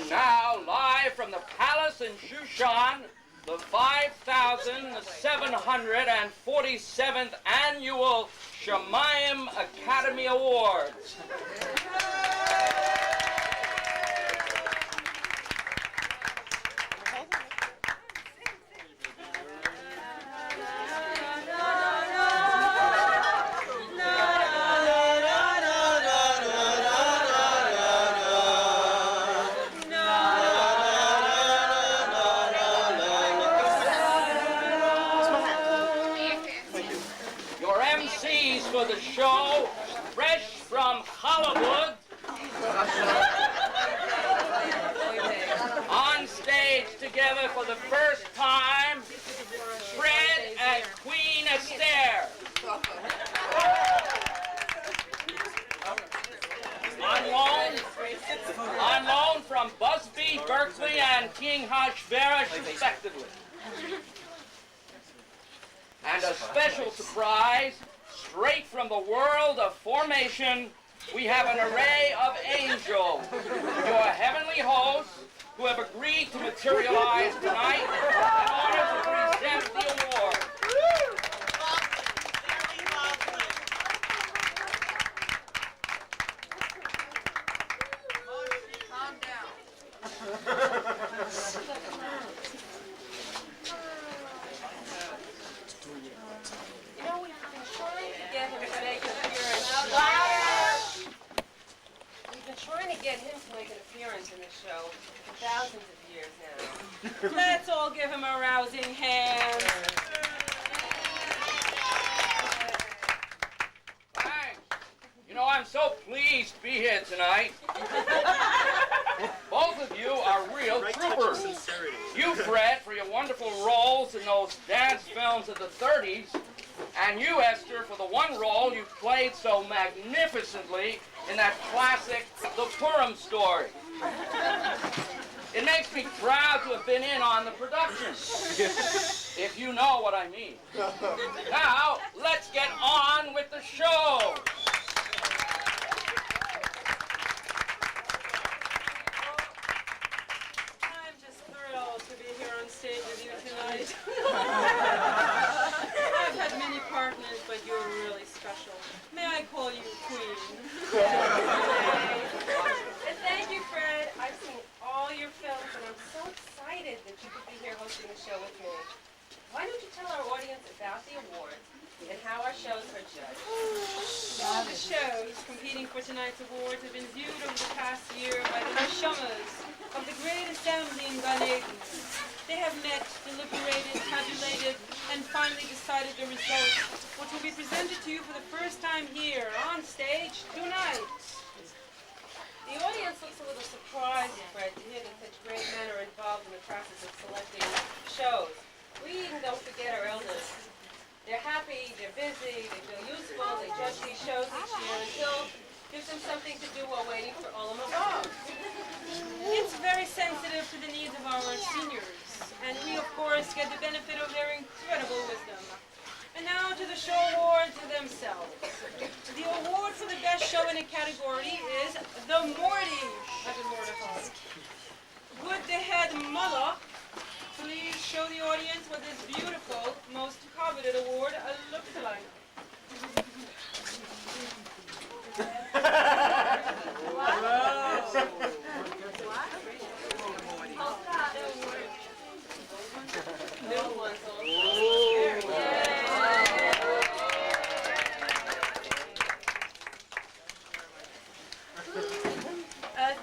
And now, live from the palace in Shushan, the 5,747th Annual Shemayim Academy Awards. For the show, fresh from Hollywood, on stage together for the first time, Fred and Queen Esther. On loan from Busby, Berkeley, and King Hashverosh, respectively. And a special surprise, straight from the world of formation, we have an array of angels, your heavenly hosts, who have agreed to materialize tonight in order to present the award. Calm down. We've been trying to get him to make an appearance in the show for thousands of years now. Let's all give him a rousing hand. Thanks. You know, I'm so pleased to be here tonight. Both of you are real troopers. You, Fred, for your wonderful roles in those dance films of the 30s, and you, Esther, for the one role you played so magnificently in that classic, The Purim Story. It makes me proud to have been in on the production, if you know what I mean. Now, let's get on with the show. I'm just thrilled to be here on stage with you tonight. I've had many partners, but you're really special. May I call you Queen? And thank you, Fred. I've seen all your films, and I'm so excited that you could be here hosting the show with me. Why don't you tell our audience about the awards and how our shows are judged? All the shows competing for tonight's awards have been viewed over the past year by the neshamas of the great assembly in Gan Eden. They have met, deliberated, tabulated, and finally decided the results, which will be presented to you for the first time here on stage tonight. The audience looks a little surprised, Fred, to hear that such great men are involved in the process of selecting shows. We even don't forget our elders. They're happy, they're busy, they feel useful, they judge these shows each year until gives them something to do while waiting for Olam Haba. It's very sensitive to the needs of our seniors, and we, of course, get the benefit of their incredible wisdom. And now to the show awards themselves. The award for the best show in a category is the Morty. Would the head Malach please show the audience what this beautiful, most coveted award looks like?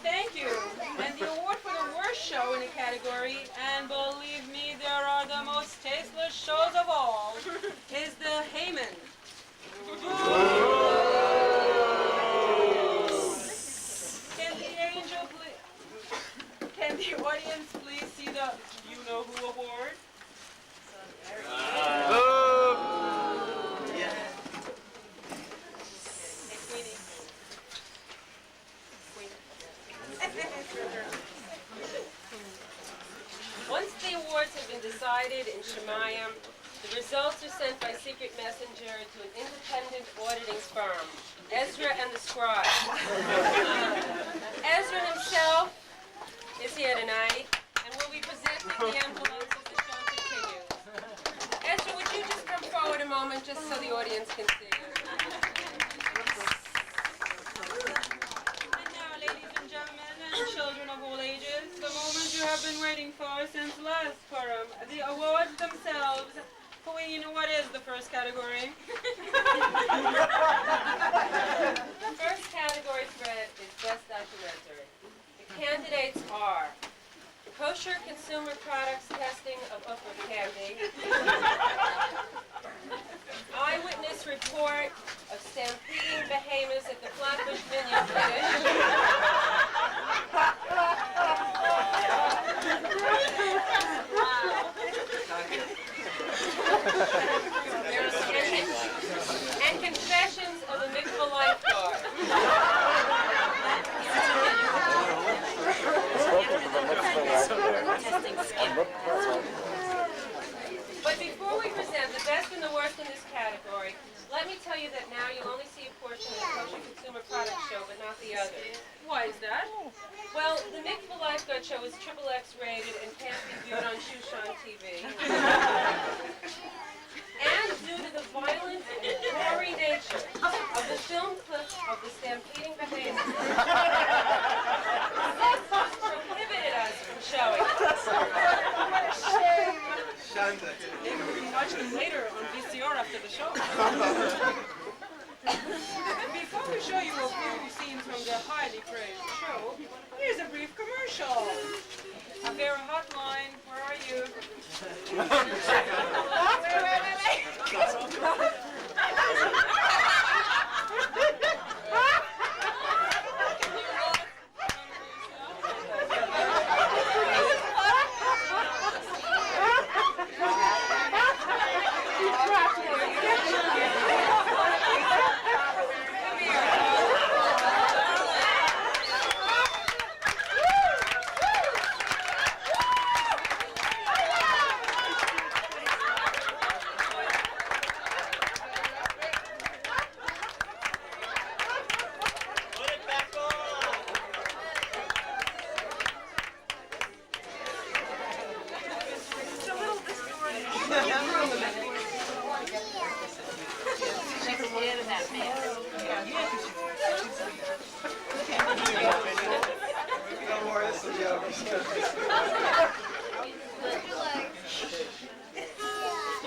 Thank you. And the award for the worst show in a category, and believe me, there are the most tasteless shows of all, is the Haman. Can the audience please see the You Know Who award? Once the awards have been decided in Shemayim, the results are sent by secret messenger to an independent auditing firm, Ezra and the Scribe. Ezra himself is here have been waiting for since last Purim. The awards themselves. You know what is the first category? The first category, Fred, is Best Documentary. The candidates are Kosher Consumer Products Testing of Upper Candy, Eyewitness Report of Stampeding Behemoths at the Flatbush Minyan and Confessions of a Mikvah Lifeguard. But before we present the best and the worst in this category, let me tell you that now you'll only see a portion of the Kosher Consumer Products show, but not the others. Why is that? Well, the Mikvah Lifeguard show is XXX rated and can't be viewed on Shushan TV. And due to the violent and gory nature of the film clip of the stampeding behemoths, this prohibited us from showing it. What a shame. Maybe we can watch them later on VCR after the show. Before we show you a few scenes from the highly praised show, here's a brief commercial. Avera Hotline, where are you?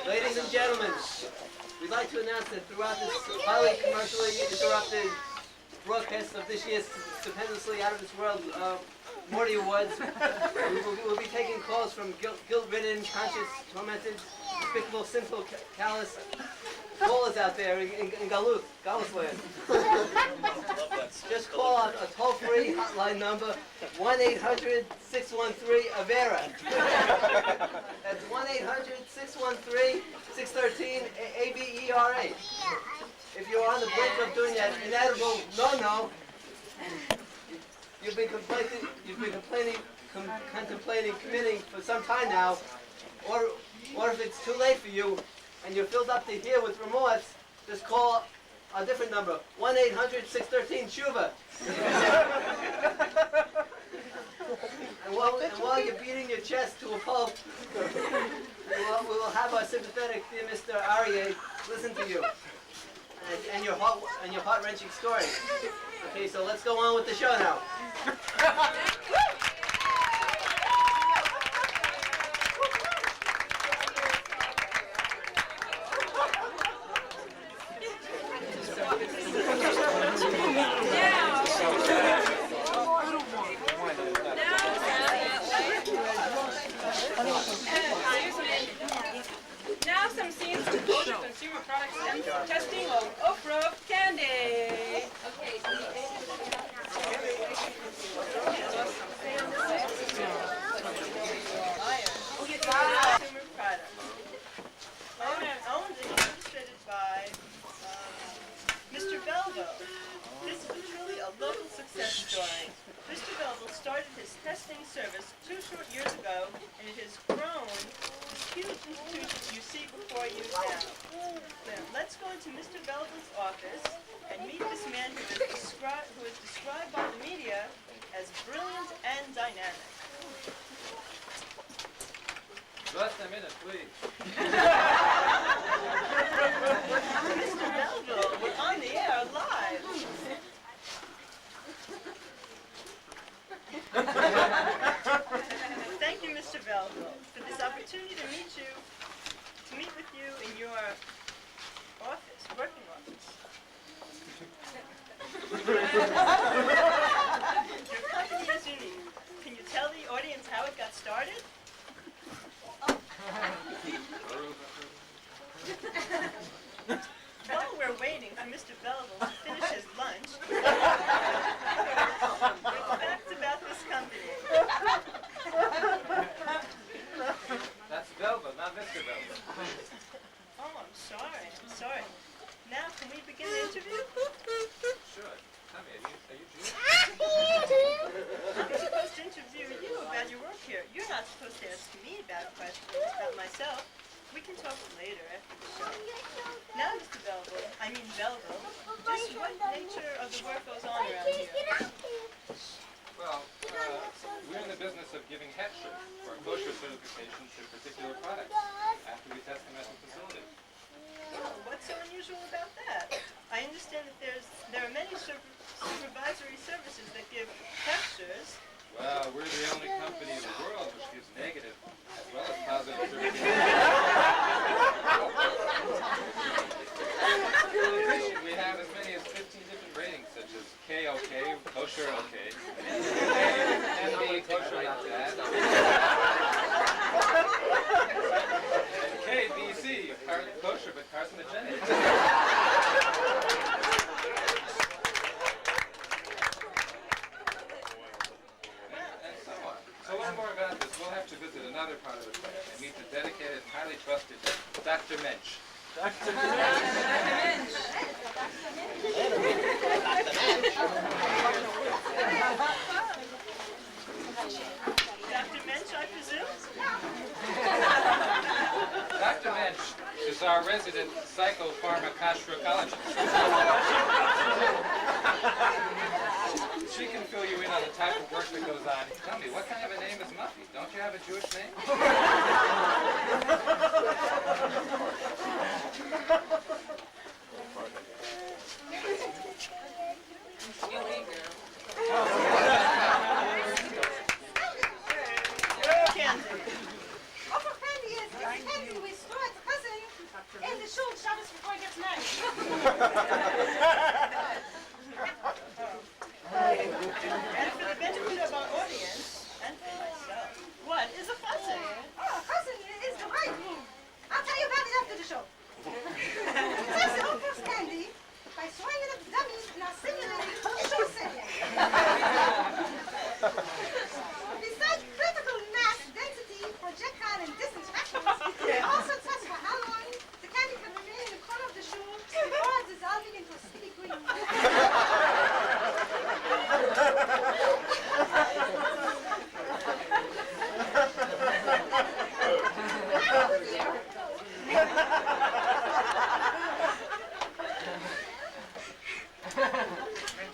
Ladies and gentlemen, we'd like to announce that throughout this highly commercially interrupted broadcast of this year's stupendously out of this world Morty Awards, we'll be taking calls from guilt-ridden, conscious, tormented, despicable, sinful, callous callers out there in Galus land. Just call a toll-free hotline number, 1-800-613-AVERA. That's 1-800-613-613-ABERA. If you're on the brink of doing that inedible no-no, you've been contemplating committing for some time now, or if it's too late for you and you're filled up to here with remorse, just call a different number, 1-800-613-SHUVA. And while you're beating your chest to a pulp, we will have our sympathetic dear Mr. Aryeh listen to you and your heart-wrenching story. Okay, so let's go on with the show now. Now some scenes from Kosher Consumer Products testing of Ofra candy. Okay, Consumer product. Owned and illustrated by Mr. Belville. This is truly a local success story. Mr. Belville started his testing service 2 short years ago, and it has grown this huge institution you see before you now. Now, let's go into Mr. Belville's office and meet this man who is described by the media as brilliant and dynamic. Just a minute, please. Mr. Belville, we're on the air live. tell the audience how it got started? While we're waiting for Mr. Belleville to finish his lunch, facts about this company. That's Belleville, not Mr. Belleville. Oh, I'm sorry. Now, can we begin the interview? Sure. Tell me, are you Jewish? I'm supposed to interview you about your work here. You're not supposed to ask me about questions about myself. We can talk later after the show. Now, Mr. Belleville, just what nature of the work goes on around here? Well, we're in the business of giving hechsher for kosher certification to particular products after we test them at the facility. Oh, what's so unusual about that? I understand that there are many supervisory services that give hechshers. Well, we're the only company in the world which gives negative as well as positive certification. We have as many as 15 different ratings, such as K-OK, kosher OK, NB, kosher not bad, and KBC, kosher but carcinogenic. To learn more about this, we'll have to visit another part of the plant and meet the dedicated, highly trusted Dr. Mensch. Dr. Mensch, I presume? Dr. Mensch is our resident psychopharmacologist. She can fill you in on the type of work that goes on. Tell me, what kind of a name is Muffy? Don't you have a Jewish name? And for the benefit of our audience, and for myself, what is a fussing? Oh, fussing is the right move. I'll tell you about it after the show. Fussing offers candy by swinging up dummies and are simulating show setting. Besides critical mass density, projectile, and distance factors, they also test for how long the candy can remain in the corner of the shoe before dissolving into a sticky cream.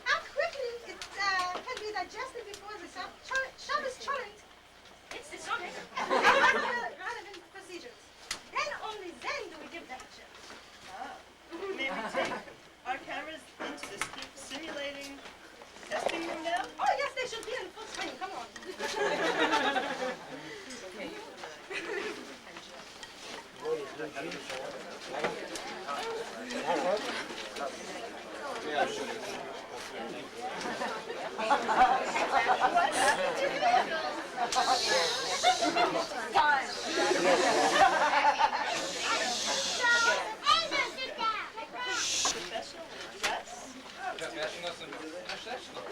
How quickly it can be digested before the Shabbos challenge. It's the subject. Relevant procedures. Then only then do we give the action. May we take our cameras into the simulating testing room now? Oh yes, they should be in full swing. Come on. Professional dress? Professional and professional.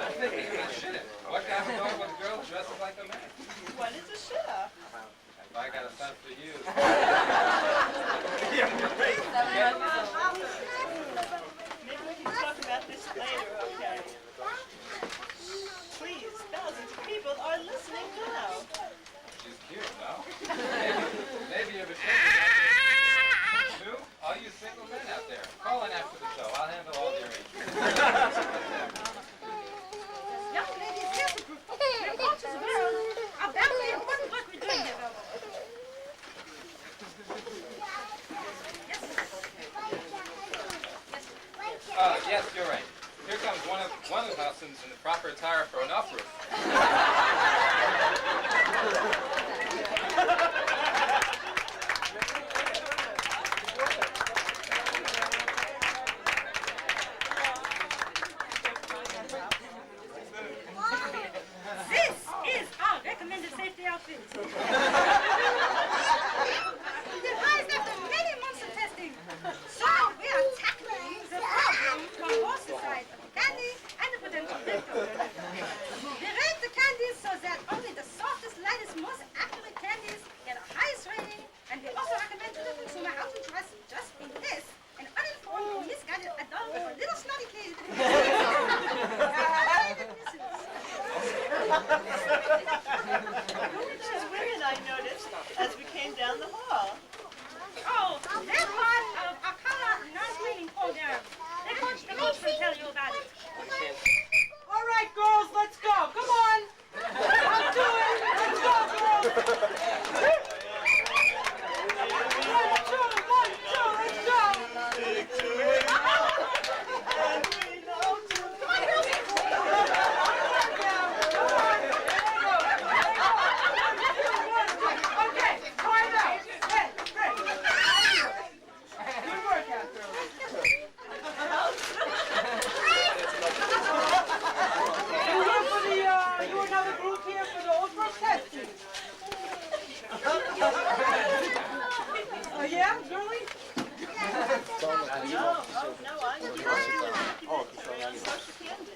I'm thinking about shit. What kind of dog with a girl dresses like a man? What is a shidduch? If I got a son for you. Maybe we can talk about this later, okay? Please, thousands of people are listening now. She's cute, no? Maybe you're mistaken. Sue, all you single men out there, call in after the show. I'll handle all the arrangements. Young ladies, here's the group. We're watching the world. Our family and what work we're doing here, Velma. Yes, you're right. Here comes one of us in the proper attire for an off-roof. These women I noticed as we came down the hall. Oh, that part of Akala non-bleeding program. The coach will tell you about it. All right, girls, let's go. Come on. I'll do it. Let's go, girls. One, two, let's go. Okay, quiet down. Hey, Rick. Good work out, girls. You another group here for the old group testing? Yeah, girlie? No, I'm social candy.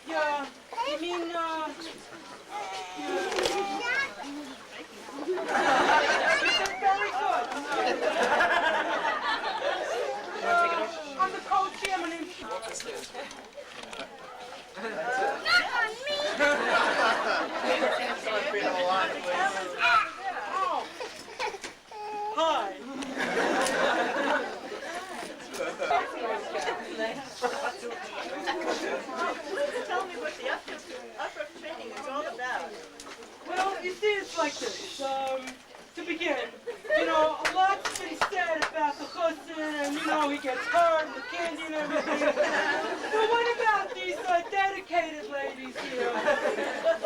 Yeah, you mean, very good. I'm the co-chairman in... Hi. Please tell me what the upper training is all about. Well, you see, it's like this. To begin, a lot's been said about the chassid, and he gets hurt, and the candy and everything. But what about these dedicated ladies here?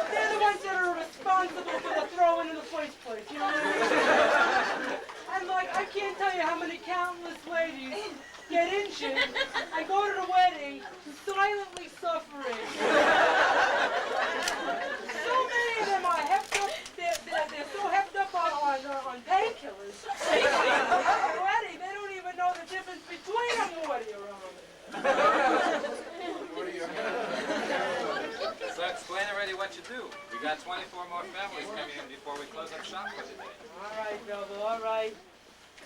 They're the ones that are responsible for the throwing in the first place, you know what I mean? And I can't tell you how many countless ladies get injured and go to the wedding silently suffering. So many of them are hepped up, they're so hepped up on painkillers. At the wedding, they don't even know the difference between a morty or a So explain already what you do. We got 24 more families coming in before we close up shop for the day. All right, Belva, all right.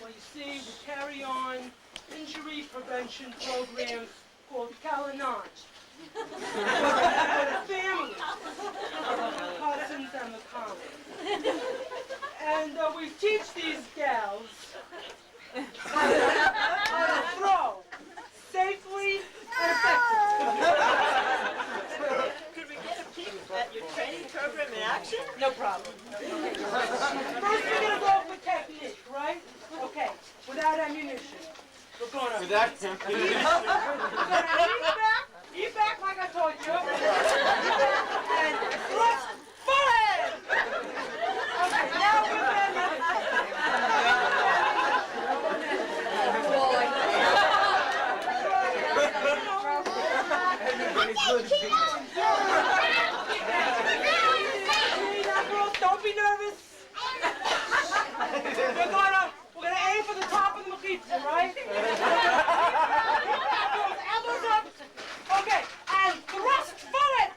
Well, you see, we carry on injury prevention programs called Kalanaj. For the families, the cousins, and the commons. And we teach these gals how to throw safely and effectively. Could we get a peek at your training program in action? No problem. First, we're going to go for technique, right? Okay, without ammunition. We're going to eat back like I told you. And thrust forward! Okay, now we're ready. Girls, don't be nervous. We're gonna aim for the top of the mechitza, right? Elbows up. Okay, and thrust forward.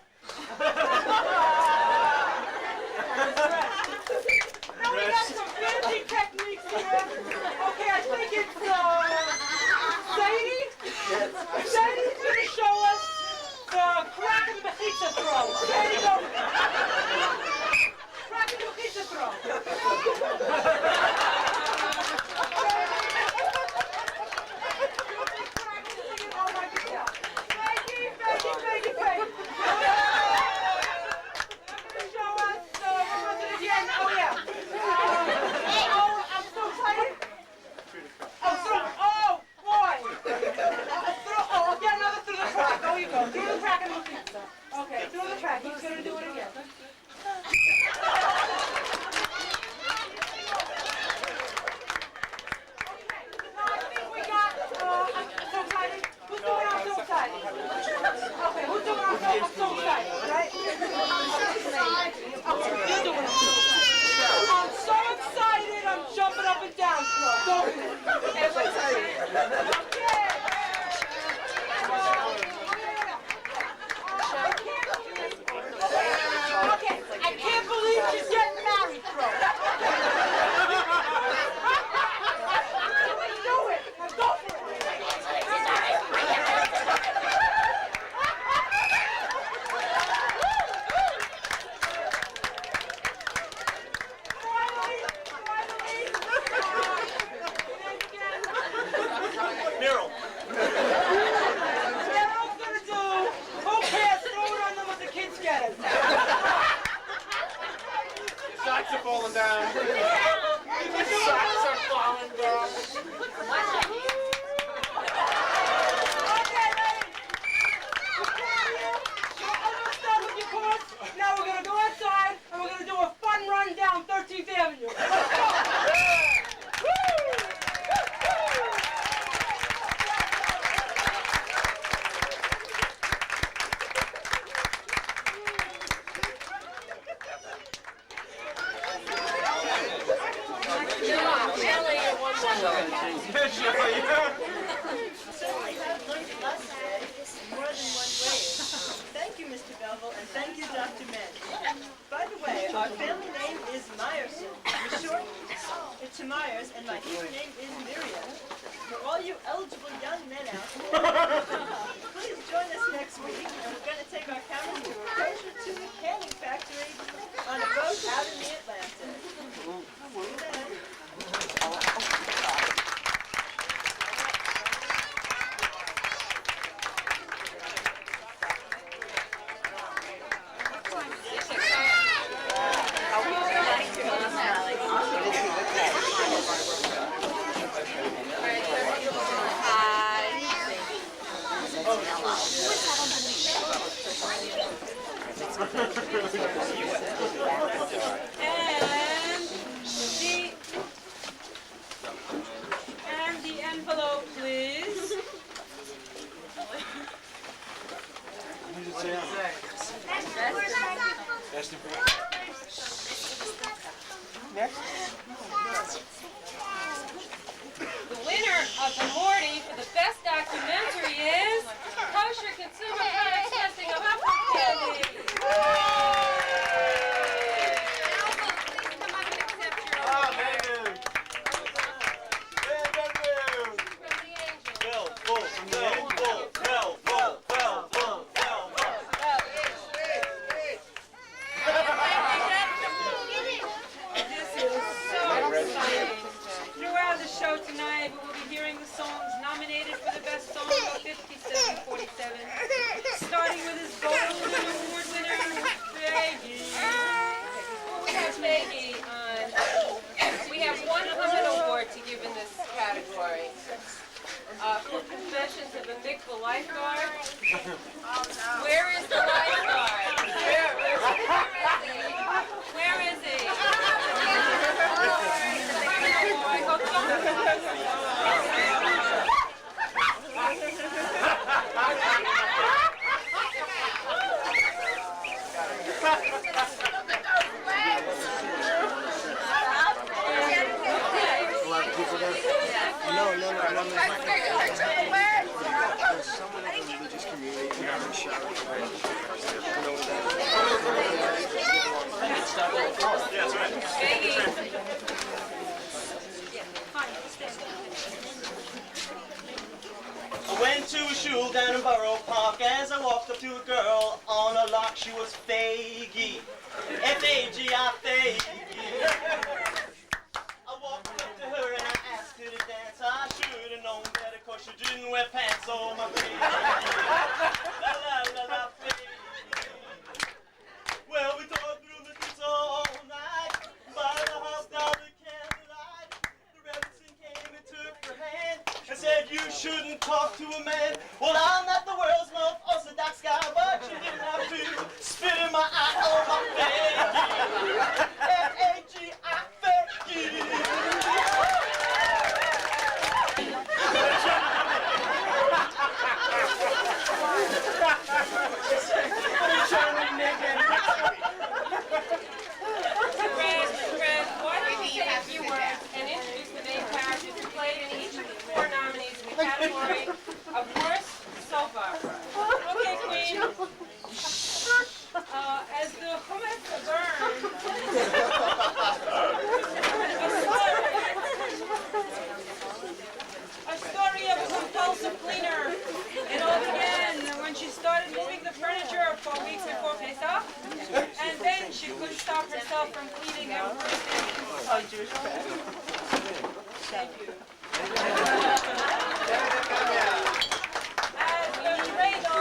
falling down. Socks are falling down. Now we're going to go outside and we're going to do a fun run down 13th Avenue. Let's go! Certainly have learned a lesson in more than one way. Thank you, Mr. Belleville, and thank you, Dr. Men. By the way, our family name is Meyerson. We're short to Myers, and my Hebrew name is Miriam. For all you eligible young men out there, please join us next week, and we're going to take our cameras to a kosher tuna canning factory on a boat out in the Atlantic. See you then. And the envelope, please. The winner of the Morty for the best documentary is Kosher Consumer Products Testing of Apple Candy. Throughout the show tonight, we will be hearing the songs nominated for the best song of 5747, starting with his Golden Award winner, Faggy. We have Faggy on. We have one Hummel Award to give in this category. For Confessions of a Mikvah Lifeguard. Where is the lifeguard? Where is he? I hope No. There's someone in the religious community who has a shower. Yeah, that's right. I went to a shul down in Borough Park. As I walked up to a girl on a lock, she was Faggy. F-A-G-I, Faggy. I walked up to her and I asked her to dance. I should have known better, cause she didn't wear pants on my face. La la la la, Faggy. Well, we talked through the streets all night, by the house down the candlelight. The Rebbe came and took her hand and said, you shouldn't talk to a man. Well, I'm not the world's most orthodox guy, but you didn't have to spit in my eye on my Faggy. F-A-G-I, Faggy. Fred, why don't you say a few words and introduce the main characters who played in each of the four nominees in the category of worst soap opera? Okay, Queen. As the hummus burns, a story of a compulsive cleaner. It all began when she started moving the furniture 4 weeks before Pesach, and then she couldn't stop herself from cleaning everything. Oh, Jewish friend. Thank you. As the dreidel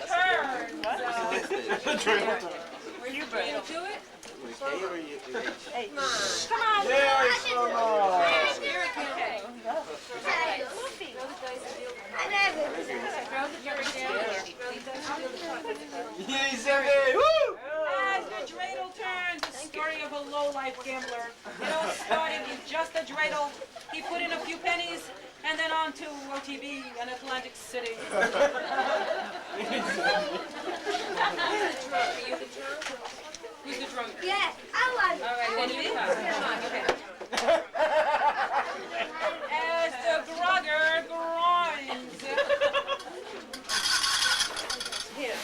turns, were you going to do it? Come on. Yeah, Shlomo. As the dreidel turns, the story of a low-life gambler. It all started with just a dreidel. He put in a few pennies and then on to OTB and Atlantic City. Who's the drunk? Yeah, I was. All right, then you come on, okay. As the grogger grinds. Here.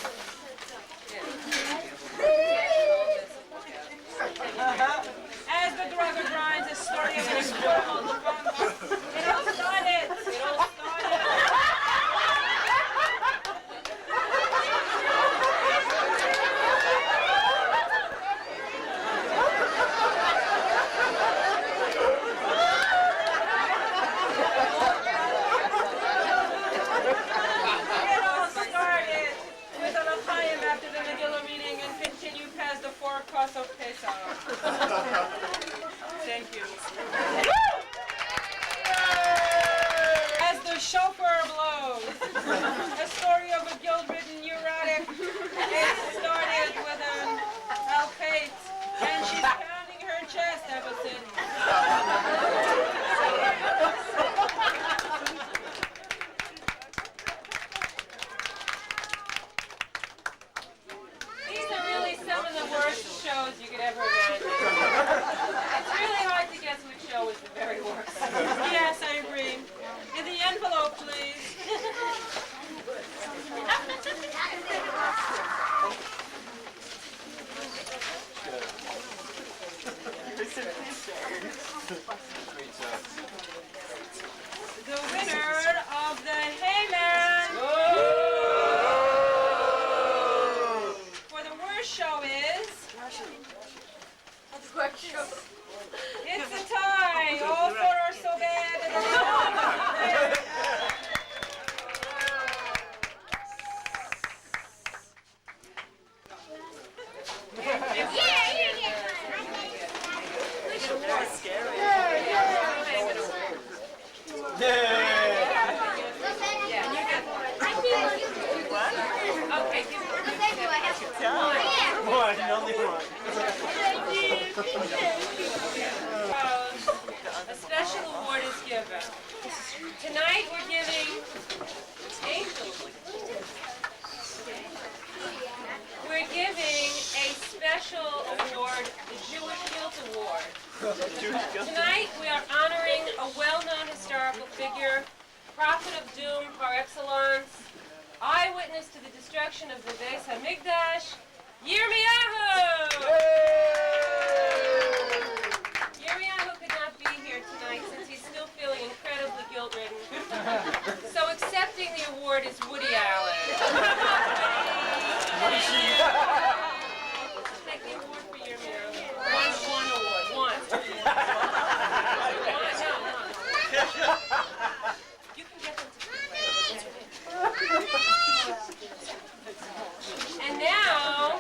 As the grogger grinds, the story of an incredible drunk. It all started. With a l'chaim after the Megillah reading and continue past the 4 cross of Pesach. Thank you. As the shofar blows, a story of a guilt-ridden neurotic. It started with an alphabet, and she's pounding her chest ever since. Some of the worst shows you could ever imagine. It's really hard to guess which show was the very worst. Yes, I agree. In the envelope, please. The winner of the Hayman show is... It's a tie. All 4 are so bad. And a special award is given. Tonight we're giving a special award, the Jewish Guilt Award. Tonight we are honoring a well-known historical figure, prophet of doom par excellence, eyewitness to the destruction of the Beis Hamikdash, Yirmiyahu! Yirmiyahu could not be here tonight since he's still feeling incredibly guilt-ridden. So accepting the award is Woody Allen. Take the award for Yirmiyahu. One award. One. No. You can get them to And now,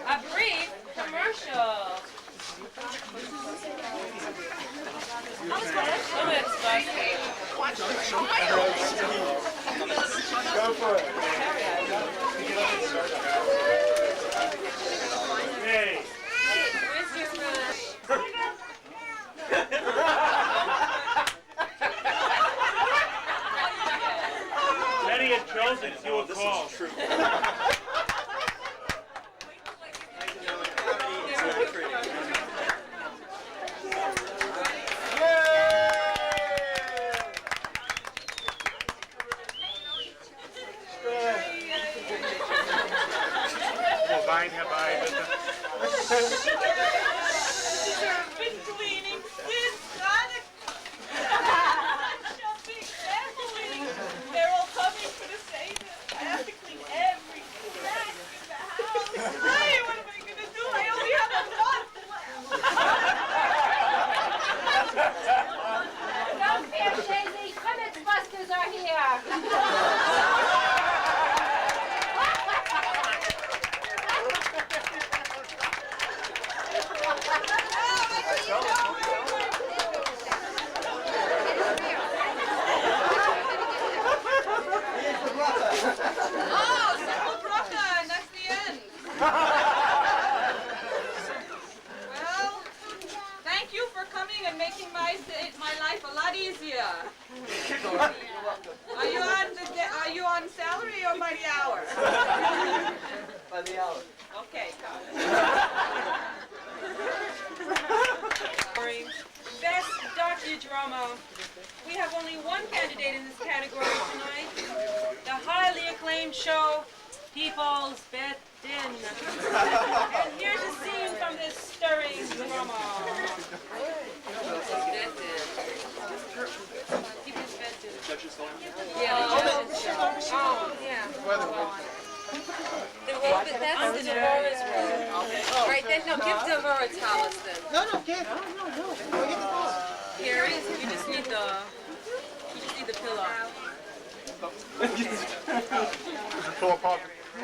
a brief commercial. Go for it. Hey. Where's your Betty had chosen to do a call. They're all coming for the same. I have to clean every crack in the house. Hey, what am I gonna do? I only have a month left. Don't fear, Daisy. Comics Busters are here. You're making my life a lot easier. Are you on salary or by the hour? By the hour. Okay, got it. Best docudrama. We have only one candidate in this category tonight. The highly acclaimed show, People's Bed Din. And here's a scene from this stirring drama. People's Bed Din. People's Bed Din. Yeah. Oh, yeah. That's the Devorah's room. Right then, no, give Devorah Talis then. No, give. No. Go get the ball. Here it is. You just need the pillow.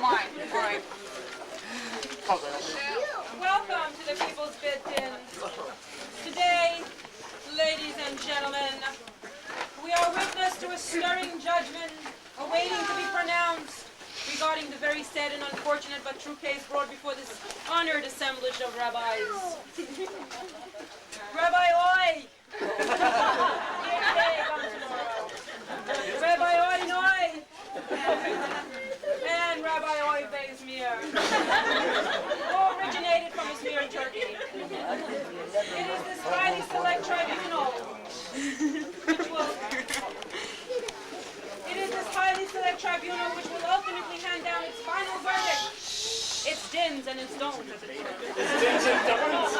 Mine. All right. Welcome to the People's Bed Din. Today, ladies and gentlemen, we are witness to a stirring judgment awaiting to be pronounced regarding the very sad and unfortunate but true case brought before this honored assemblage of rabbis. Rabbi Oi! Here today, come tomorrow. Rabbi Oi Noi! And Rabbi Oi Beis Meir, who originated from Izmir, Turkey. It is this highly select tribunal which will ultimately hand down its final verdict. Its dins and its don'ts, as it were. It's dins and don'ts.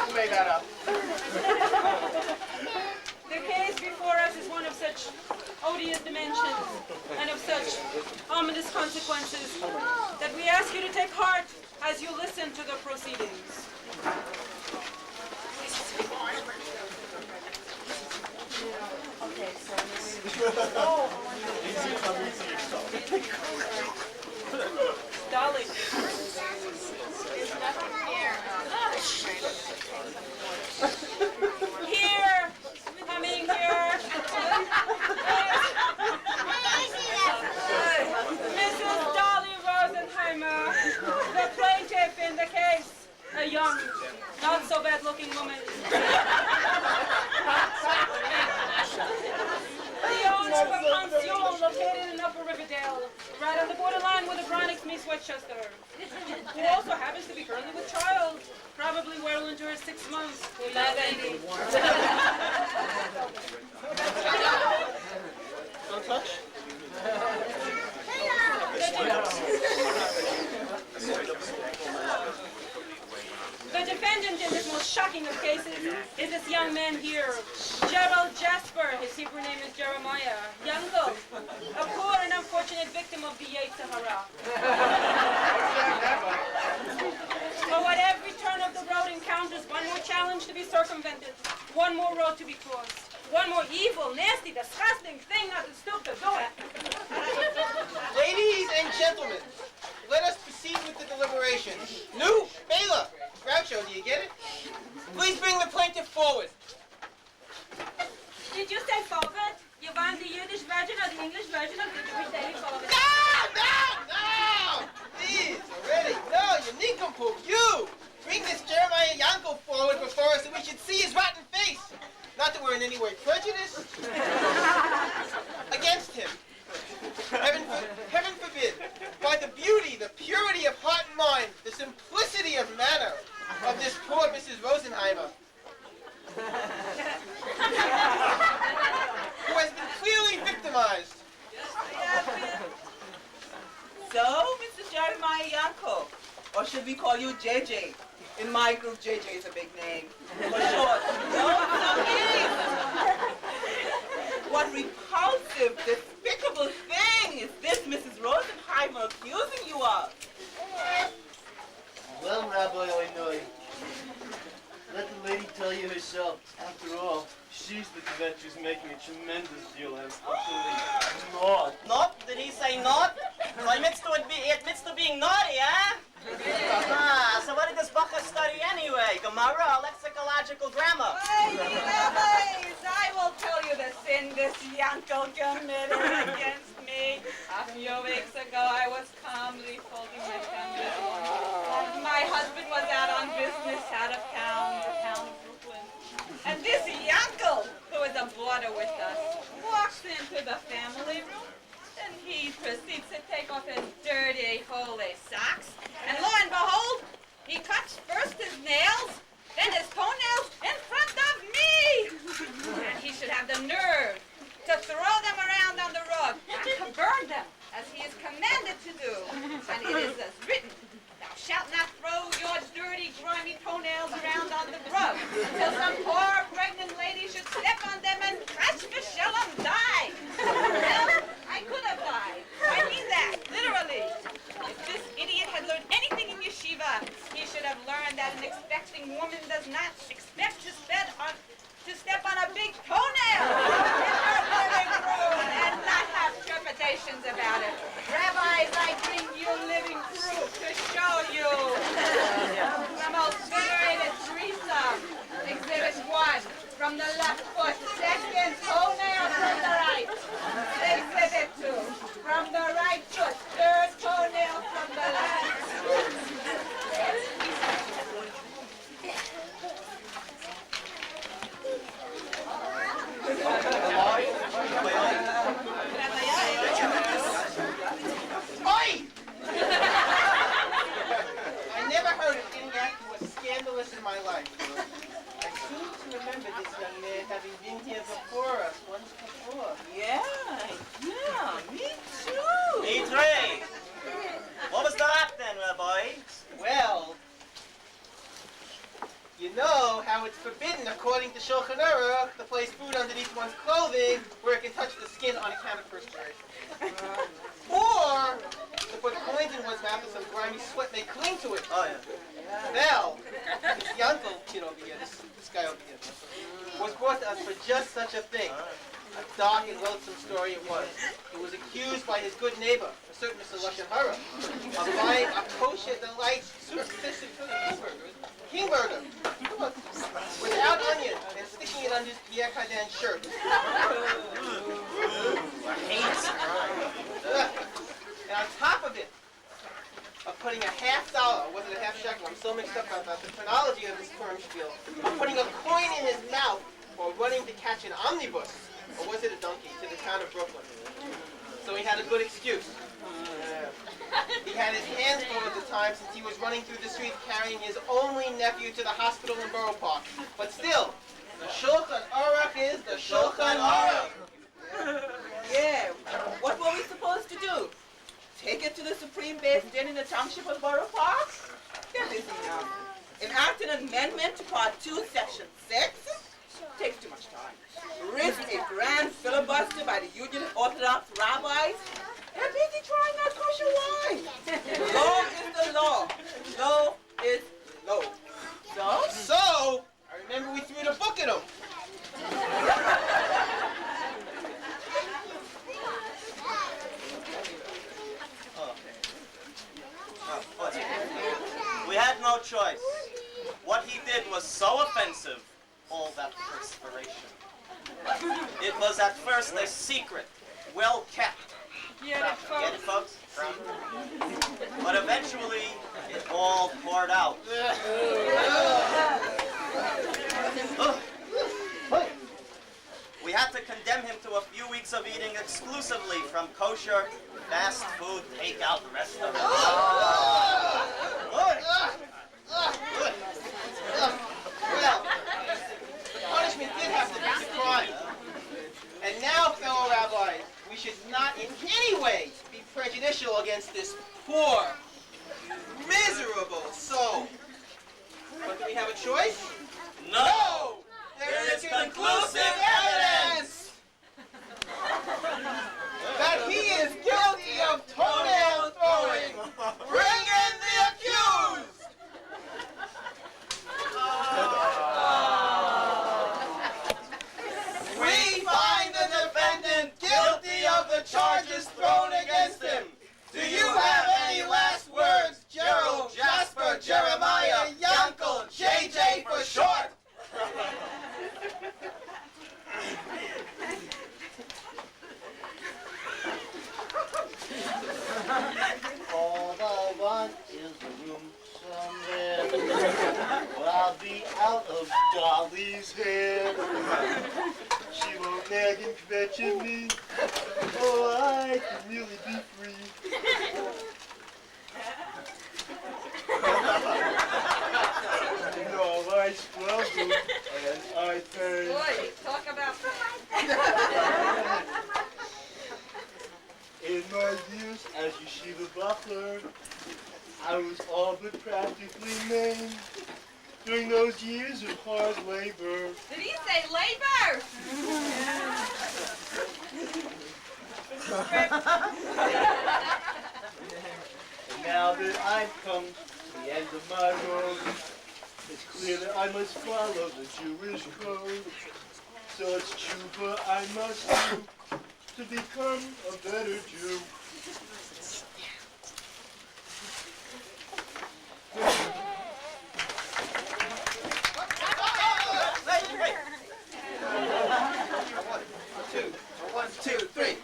Who made that up? The case before us is one of such odious dimensions and of such ominous consequences that we ask you to take heart as you listen to the proceedings. Darling. Here, coming here. Mrs. Dolly Rosenheimer, the plaintiff in the case, a young, not so bad looking woman. The owner of a pension located in Upper Riverdale, right on the borderline with the Bronx meets Westchester, who also happens to be currently with child, probably well into her 6 months. Don't touch. The defendant in this most shocking of cases is this young man here, Gerald Jasper. His Hebrew name is Jeremiah. Yankel, a poor and unfortunate victim of the Yetzer Hara. But at every turn of the road encounters one more challenge to be circumvented, one more road to be crossed, one more evil, nasty, disgusting thing not to stoop to do it. Ladies and gentlemen, let us proceed with the deliberation. Nu, Bela, Groucho, do you get it? Please bring the plaintiff forward. Did you say forward? You want the Yiddish version or the English version of the Jewish daily forward? No! Please, already. No, you nincompoop. You! Bring this Jeremiah Yankel forward before us so we should see his rotten face. Not that we're in any way prejudiced against him. Heaven forbid. By the beauty, the purity of heart and mind, the simplicity of manner of this poor Mrs. Rosenheimer, who has been clearly victimized. So, Mr. Jeremiah Yankel, or should we call you JJ? In my group, JJ is a big name. For short. No, what repulsive, despicable thing is this Mrs. Rosenheimer accusing you of? Well, Rabbi Oinoi, let the lady tell you herself. After all, she's the cadet who's making a tremendous deal out of absolutely naught. Not? Did he say not? So he admits to being naughty, huh? So what did this Bacha study anyway? Gemara or lexicological grammar? Rabbis, I will tell you the sin this Yankel committed against me. A few weeks ago, I was calmly folding my family. My husband was out on business out of town, the town of Brooklyn. And this Yankel, who is a boarder with us, walks into the family room, and he proceeds to take off his dirty, holy socks. And lo and behold, he cuts first his nails, then his toenails in front of me. And he should have the nerve to throw them around on the rug and to burn them, as he is commanded to do. And it is as written, thou shalt not throw your dirty, grimy toenails around on the rug, till some poor pregnant lady should step on them and catch v'shalom die. Well, I could have died. I mean that, literally. If this idiot had learned anything in yeshiva, he should have learned that an expecting woman does not expect to step on a big toenail in her living room and not have trepidations about it. Rabbis, I bring you living proof to show you the most venerated threesome. Exhibit 1, from the left foot, second toenail from the right. Exhibit 2, from the right foot, third toenail from the left. I never heard of any act more scandalous in my life. I seem to remember this young man having been here before us, once before. Yeah, me too. Me three. What was the rap then, Rabbi? Well, you know how it's forbidden, according to Shulchan Aruch, to place food underneath one's clothing where it can touch the skin on account of perspiration. Or to put coins in one's mouth so some grimy sweat may cling to it. Oh, yeah. Well, this Yankel kid over here, this guy over here, was brought to us for just such a thing. A dark and loathsome story it was. He was accused by his good neighbor, a certain Mr. Lashon Hara, of buying a kosher delight king burger without onion and sticking it under his Pierre Cardin shirt. And on top of it, of putting a $50, was it a half shekel? I'm so mixed up about the chronology of this Purim spiel. Of putting a coin in his mouth while running to catch an omnibus, or was it a donkey, to the town of Brooklyn. So he had a good excuse. He had his hands full at the time since he was running through the streets carrying his only nephew to the hospital in Borough Park. But still, the Shulchan Aruch is the Shulchan Aruch. Yeah, what were we supposed to do? Take it to the Supreme Beis Din in the township of Borough Park? They're busy now. Enact an amendment to Part 2, Section 6? Takes too much time. Risk a grand filibuster by the Union of Orthodox rabbis? They're busy trying that kosher wine. Law is the law. Law is law. So, I remember we threw the book at him. We had no choice. What he did was so offensive, all that perspiration. It was at first a secret, well kept. Get it, folks? But eventually, it all poured out. We had to condemn him to a few weeks of eating exclusively from kosher, fast food takeout restaurants. Well, the punishment did have to be the crime. And now, fellow rabbis, we should not in any way be prejudicial against this poor, miserable soul. But do we have a choice? No! There is conclusive evidence that he is guilty of toenail throwing. Bring in the accused! We find the defendant guilty of the charges thrown against him. Do you have any last words, Gerald, Jasper, Jeremiah, Yankel, JJ for short? All I want is a room someday. I'll be out of Dolly's hair. She won't nag and fetch at me. Oh, I can really be free. No, I struggle and I turn. Boy, talk about In my years as yeshiva butler, I was all but practically maimed during those years of hard labor. Did he say labor? And now that I've come to the end of my road, it's clear that I must follow the Jewish code. So it's tshuva I must do to become a better Jew. One, two, three.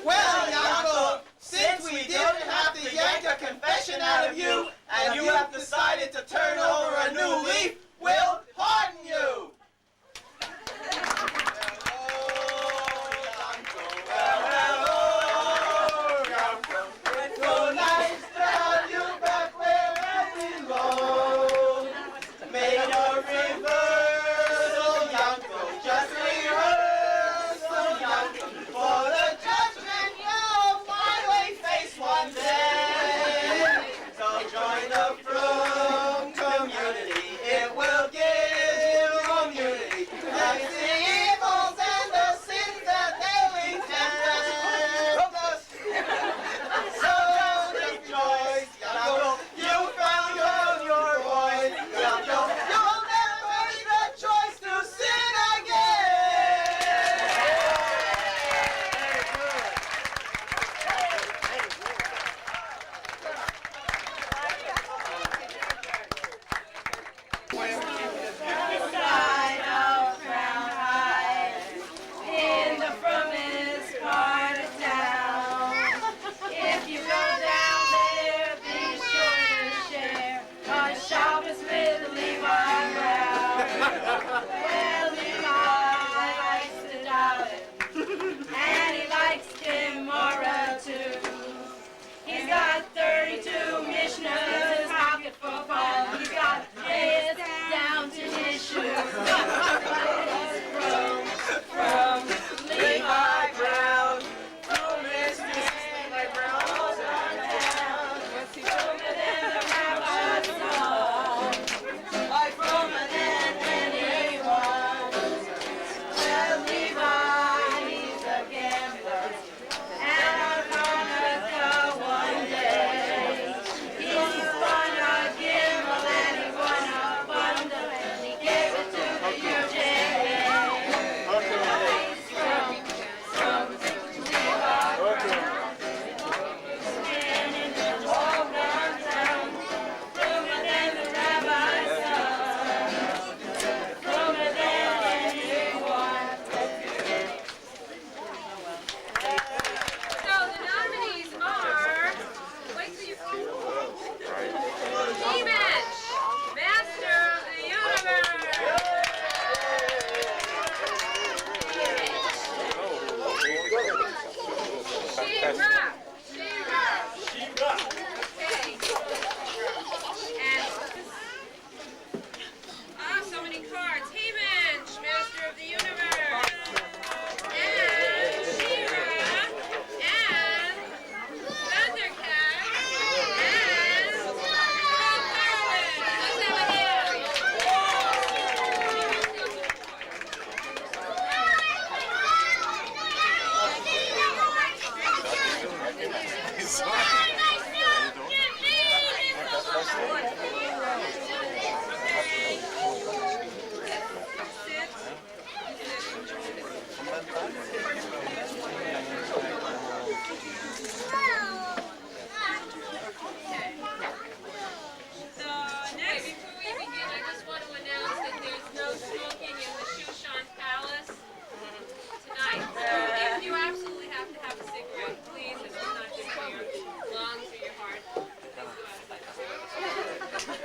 Well, Yaakov, since we didn't have to yank a confession out of you, and you have decided to turn over a new leaf, we'll pardon you. So nice to have you back where I belong. Made a reversal, Yaakov, just rehearsal, Yaakov, for the judgment you'll finally face one day. So join the From community, it will give community. Against the evils and the sins that daily tempt us. So rejoice, Yaakov, you found your voice. Yaakov, you'll never need a choice to sin again. Side of Crown High, in the frumest part of town. If you go down there, be sure to share our Shabbos with Levi Brown. Well, Levi likes the Daven, and he likes Gemara too. He's got 32 Mishnahs in his pocket for fun. He's got his down to his shoes. From Levi Brown, from Mr. Levi Brown, all down. Fromer than the rabbi's son, fromer than anyone. Well, Levi, he's a gambler, and our Hanukkah one day. He's spun a gimel and he won a bundle and he gave it to the UJA. He's from Levi, standing in the whole downtown, fromer than the rabbi's son, fromer than anyone. So the nominees are, wait till you Image, Master of the Universe. She-Ra. Okay. And, so many cards. Image, Master of the Universe. And She-Ra. And Thundercat. And Rob Harlan. Let's have a hand. Before we begin, I just want to announce that there's no smoking in the Shushan Palace tonight. So if you absolutely have to have a cigarette, please, if it's not good for your lungs or your heart, please go outside.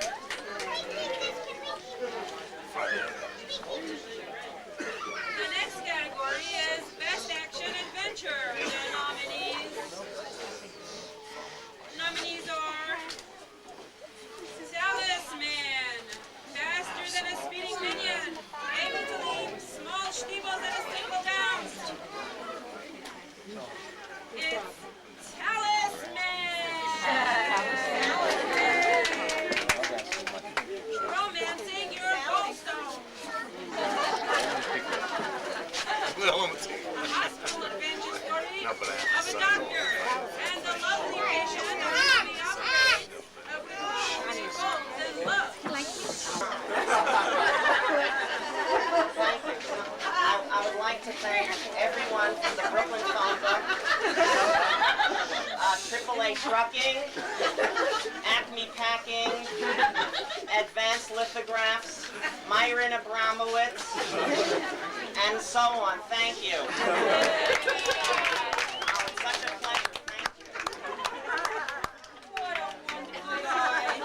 trucking, Acme Packing, Advanced Lithographs, Myron Abramowitz, and so on. Thank you. Oh, it's such a pleasure. Thank you. What a wonderful guy.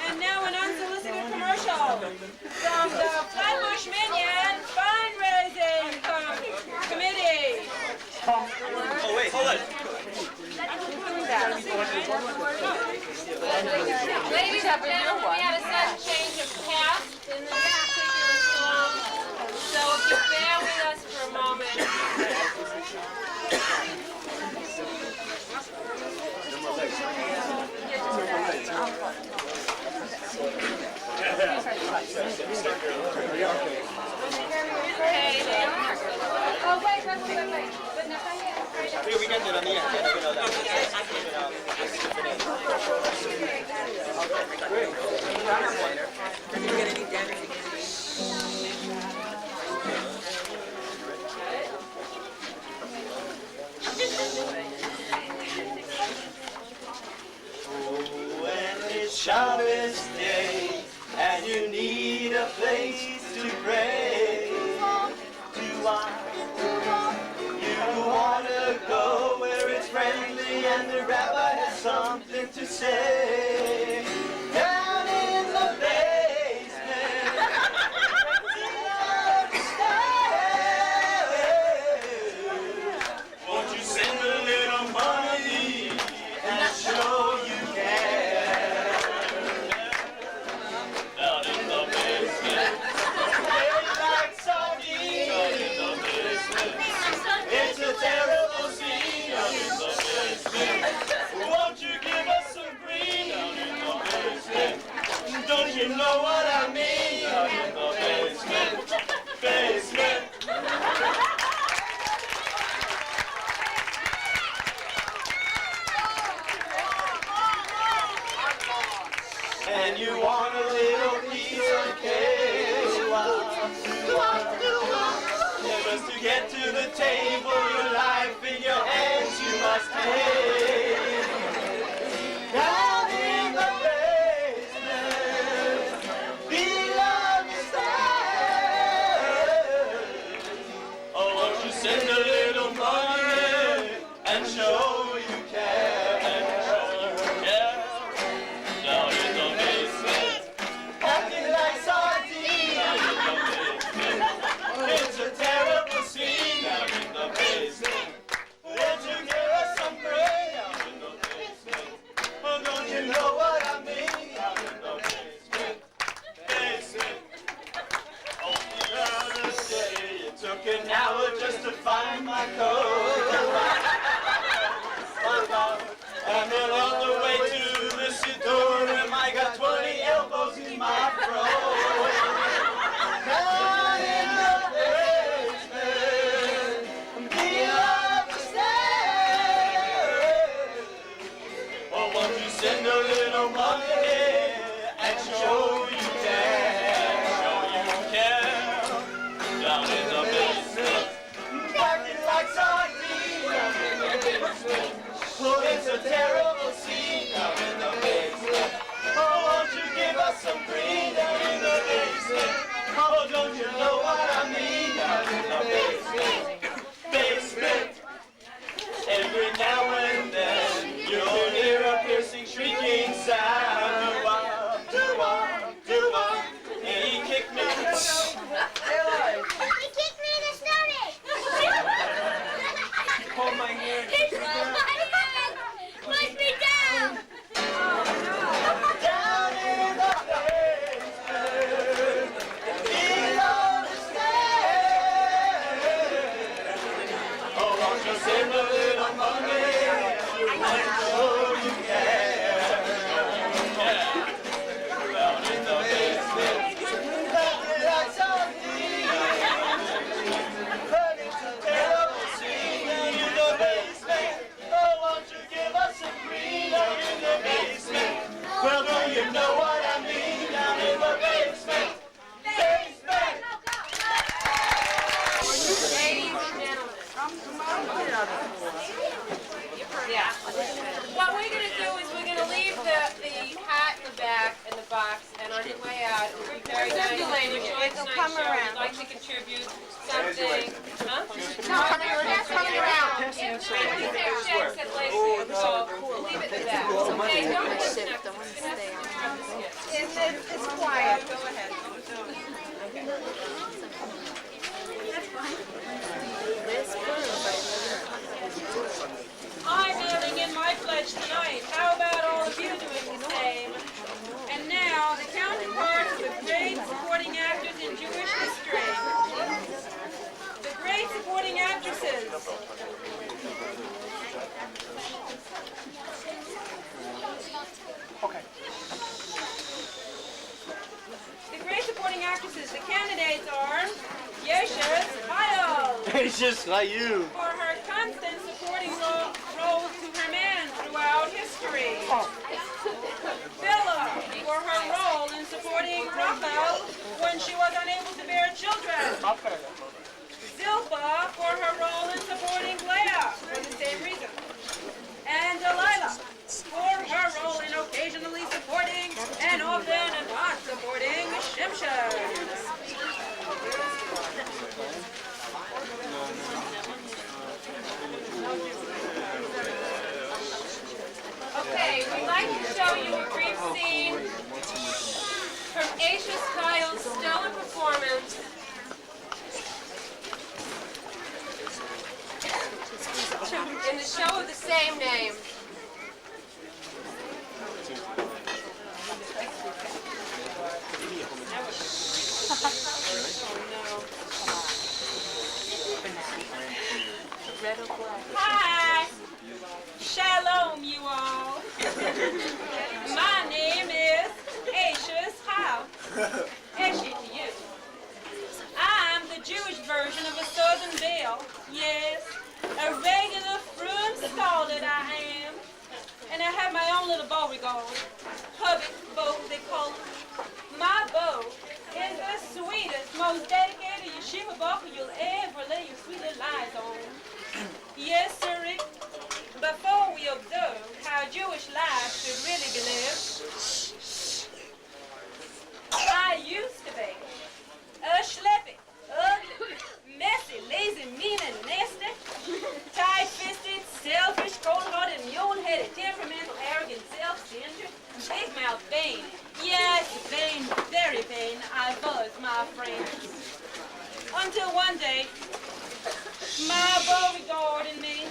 And now an unsolicited commercial from the Flatbush Minyan Fundraising Committee. Oh, wait, hold on. Ladies and gentlemen, we had a sudden change of cast in this particular song, so if you bear with us for a moment. Oh, wait. But Nathaniel, Here, we can do it on the end. When it's Shabbos day and you need a place to pray, you want to go where it's friendly and the rabbi has something to say. Down in the basement, won't you send a little money and show you care? Down in the basement, like sardines. Down in the basement, it's a terrible scene. Down in the basement, won't you give us some green? Down in the basement, don't you know what I mean? Down in the basement. And you want a little piece of cake. Just to get to the table, your life in your hands you must take. Down in the basement, below the stairs. Oh, won't you send a little money and show you care? Down in the basement, acting like sardines. Down in the basement, it's a terrible scene. Down in the basement, won't you give us some grain? Down in the basement, oh, don't you know what I mean? Down in the basement. Oh, the other day it took an hour just to find my coat. And then on the way to the Siddur, I got 20 elbows in my throat. Down in the basement, below the stairs. Oh, won't you send a little money and show you care? Show you care. Down in the basement, acting like sardines. Down in the basement. Oh, it's a terrible scene down in the basement. Oh, won't you give us some green down in the basement? Oh, don't you know what I mean down in the basement? Every now and then you'll hear a piercing, shrieking sound. Do-wah, do-wah, and he kicked me. He kicked me in the stomach! Hold my hand. Push me down! Down in the basement, below the stairs. Oh, won't you send a little money and show you care? Down in the basement, acting like sardines. But it's a terrible scene down in the basement. Oh, won't you give us some green down in the basement? Well, do you know what I mean down in the basement? Basement! Ladies and gentlemen, on your way out. It would be very nice. It'll come around. You'd like to contribute something. Huh? No, it's coming around. Checks at Lacey, so we'll leave it at that. Okay, don't listen up. It's quiet. Go ahead. I'm adding in my pledge tonight. How about all of you doing the same? And now, the counterparts of the great supporting actors in Jewish history. The great supporting actresses. Okay. The great supporting actresses. The candidates are Sheves Achim. Sheves Achim. For her constant supporting roles to her man throughout history. Bella, for her role in supporting Rachel when she was unable to bear children. Zilpha, for her role in supporting Leah, for the same reason. And Delilah, for her role in occasionally supporting and often not supporting Shimshon. Okay, we'd like to show you a brief scene from Sheves Achim's stellar performance in the show of the same name. Hi! Shalom, you all. My name is Sheves Achim. Eshi to you. I'm the Jewish version of a Southern Belle. Yes, a regular frum scalded I am. And I have my own little Beauregard. Hubby bow, they call it. My bow is the sweetest, most dedicated yeshiva buckle you'll ever lay your sweet little eyes on. Yes, sirree. Before we observe how Jewish life should really be lived, I used to be a schleppy, ugly, messy, lazy, mean, and nasty, tight-fisted, selfish, cold-hearted, mule-headed, temperamental, arrogant, self-centered, big-mouthed, vain. Yes, vain, very vain, I was, my friends. Until one day, my Beauregard and me,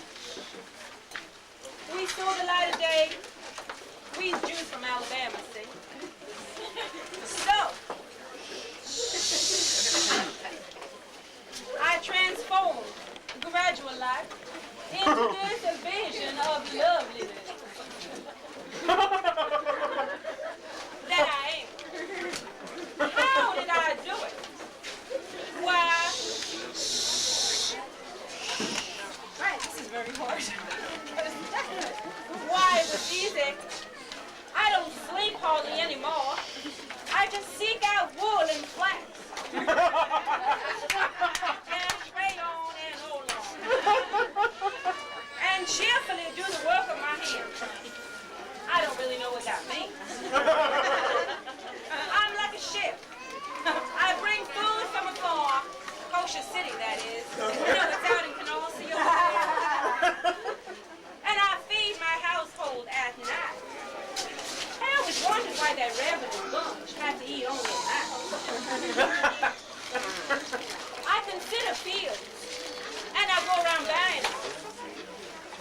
we saw the light of day. We Jews from Alabama, see. So, I transformed gradual life into this vision of loveliness that I am. How did I do it? Why, this is very hard. Why, it was easy. I don't sleep hardly anymore. I just seek out wool and flax. And trade on and hold on. And cheerfully do the work of my hands. I don't really know what that means. I'm like a ship. I bring food from afar. Kosher City, that is. You know, it's out in Canal Sea over there. And I feed my household at night. I always wondered why that ravenous bunch had to eat only at night. I consider fields, and I go around buying them.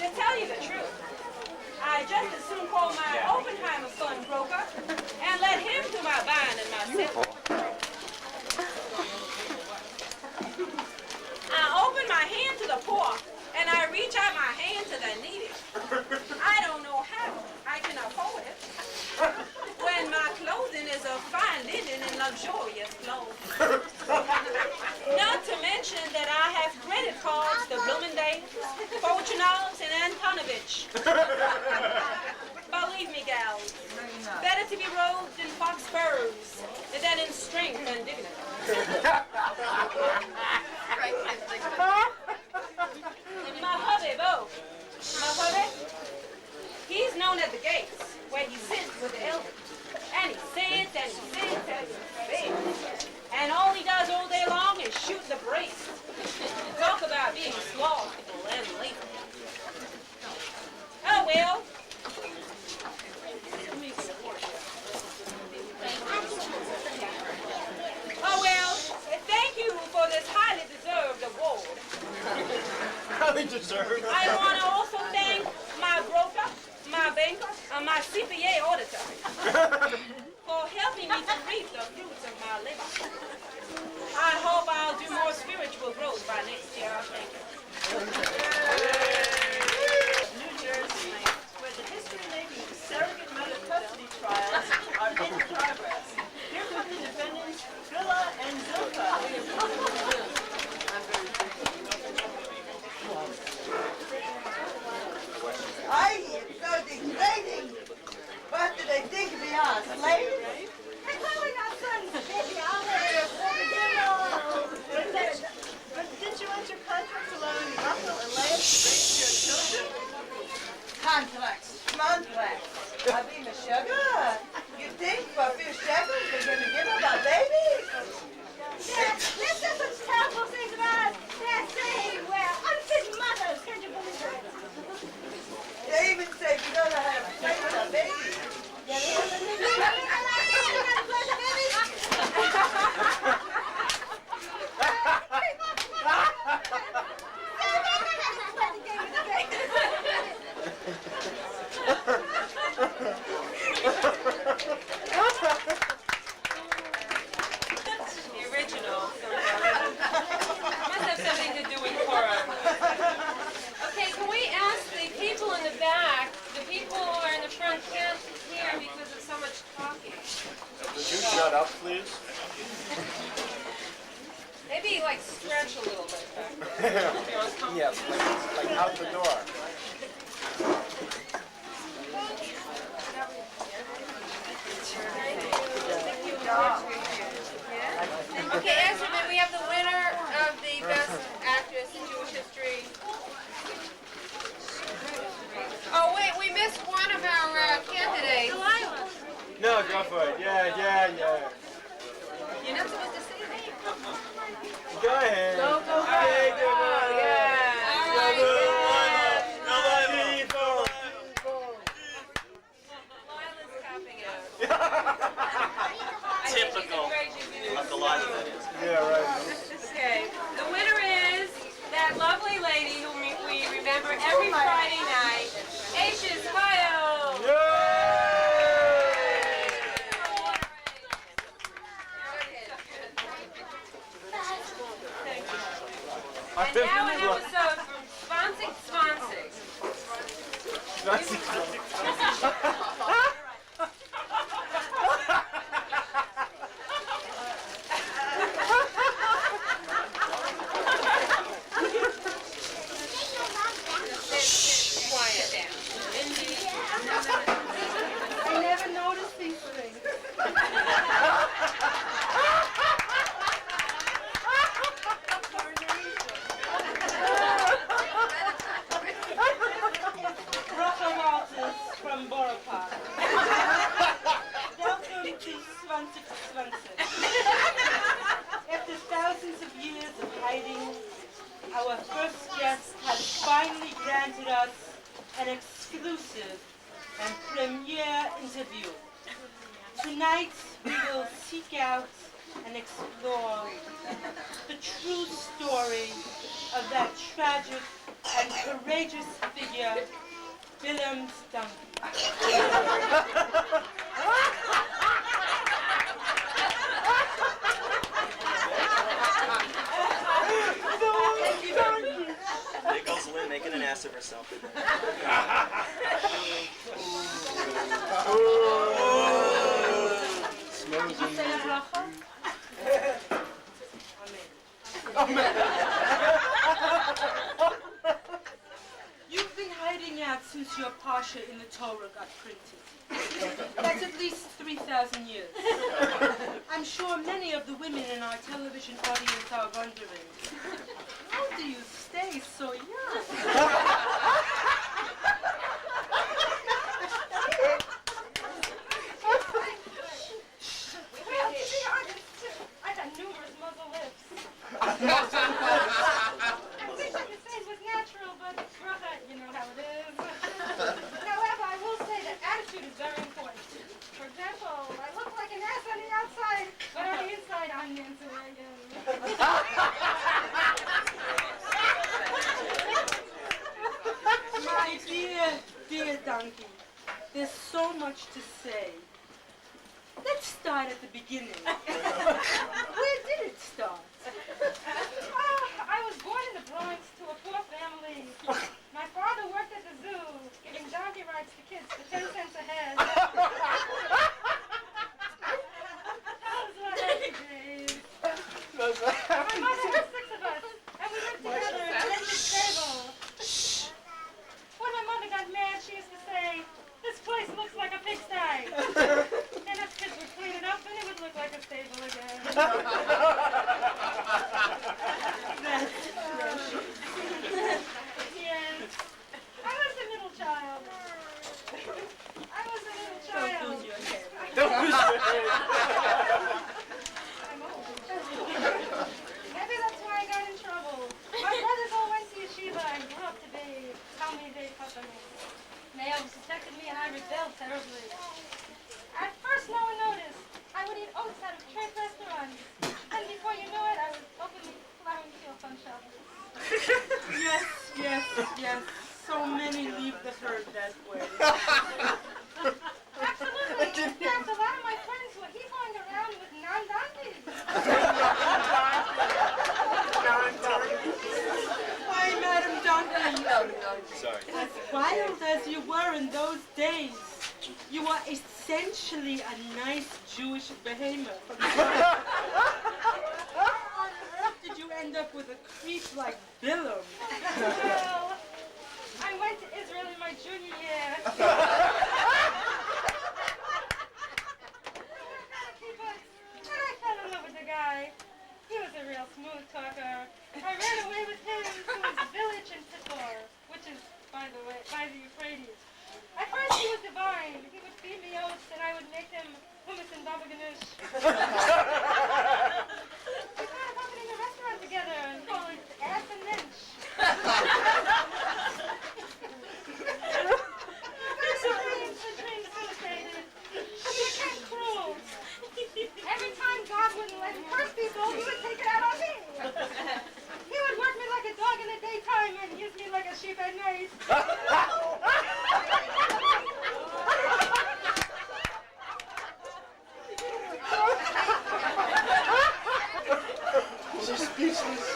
To tell you the truth, I just as soon call my Oppenheimer son broker and let him do my buying and my selling. I open my hand to the poor, and I reach out my hand to the needy. I don't know how I can afford it when my clothing is of fine linen and luxurious clothes. Not to mention that I have credit cards to Bloomingdale's, Fortunatos, and Antonovich. Believe me, gals, better to be robed in fox furs than in strength and dignity. My hubby, Bo. My hubby, he's known at the gates, where he sits with the elders. And he sits and he sits and he sits. And all he does all day long is shoot the breeze. Talk about being slothful and lazy. Oh, well. Oh, well, thank you for this highly deserved award. Highly deserved. I want to also thank my broker, my banker, and my CPA auditor for helping me to reap the fruits of my labor. I hope I'll do more spiritual growth by next year. Thank you. New Jersey, where the history-making surrogate mother custody trials are in progress. Here come the defendants, Villa and Zilka. I hear so degrading. What do they think we are, slaves? And calling our sons baby, I'll have But did you enter contracts allowing Rachel and Leah to raise your children? Contracts. I be my sugar. You think for a few shekels we're going to give up our baby? Dad, there's just such terrible things about us. They're saying we're unfit mothers. Can't you believe that? They even say we don't know how to play with our baby. The original. Must have something to do with Purim. Okay, can we ask the people in the back, the people who are in the front can't hear because of so much talking. Would you shut up, please? Maybe like stretch a little bit back there. If you're uncomfortable. Yes, like out the door. Okay, Ezra, may we have the winner of the Best Actress in Jewish History? Oh, wait, we missed one of our candidates. No, go for it. Yeah. You're not supposed to say that. Go ahead. Go. Hey, good one. Yeah. All right. Lila's copping out. Typical. Uncle Lila, that is. Yeah, right. Okay, the winner is that lovely lady whom we remember every Friday night, Sheves Achim. And now an episode from Suspense. Quiet down. I never noticed these things. Rachel Walters from Borough Park. Welcome to Suspense. After thousands of years of hiding, our first guest has finally granted us an exclusive and premiere interview. Tonight, we will seek out and explore the true story of that tragic and courageous figure, Willem There goes Lynn making an ass of herself. You've been hiding out since your Pasha in the Torah got printed. That's at least 3,000 years. I'm sure many of the women in our television audience are wondering, how do you stay so young? There's so much to say. Let's start at the beginning. Where did it start? I was born in the Bronx to a poor family. My father worked at the zoo, giving donkey rides to kids for 10 cents a head. Those were happy days. My mother had 6 of us, and we lived together in an electric stable. When my mother got mad, she used to say, "This place looks like a pigsty." And us kids would clean it up, and it would look like a stable again. Yes. I was a middle child. I was a little child. Don't lose your head. I'm old. Maybe that's why I got in trouble. My brothers all went to yeshiva and grew up to be Talmidei Chachamim. Meir suspected me and I rebelled terribly. At first, no one noticed. I would eat oats out of trade restaurants. And before you know it, I was openly plowing fields on Shabbos. Yes, yes, yes. So many leave the herd that way. Absolutely. In fact, a lot of my friends were going around with non-donkeys. Why, Madam Donkey, Sorry. as wild as you were in those days, you were essentially a nice Jewish behemoth. How on earth did you end up with a creep like Bilam? Well, I went to Israel in my junior year. And I fell in love with the guy. He was a real smooth talker. I ran away with him to his village in Pithor, which is, by the way, by the Euphrates. At first he was divine. He would feed me oats and I would make him hummus and baba ganoush. We started opening a restaurant together and called it Ass and Lynch. The dream suicidated. He became cruel. Every time God wouldn't let him curse people, he would take it out on me. He would work me like a dog in the daytime and use me like a sheep at night. She's speechless.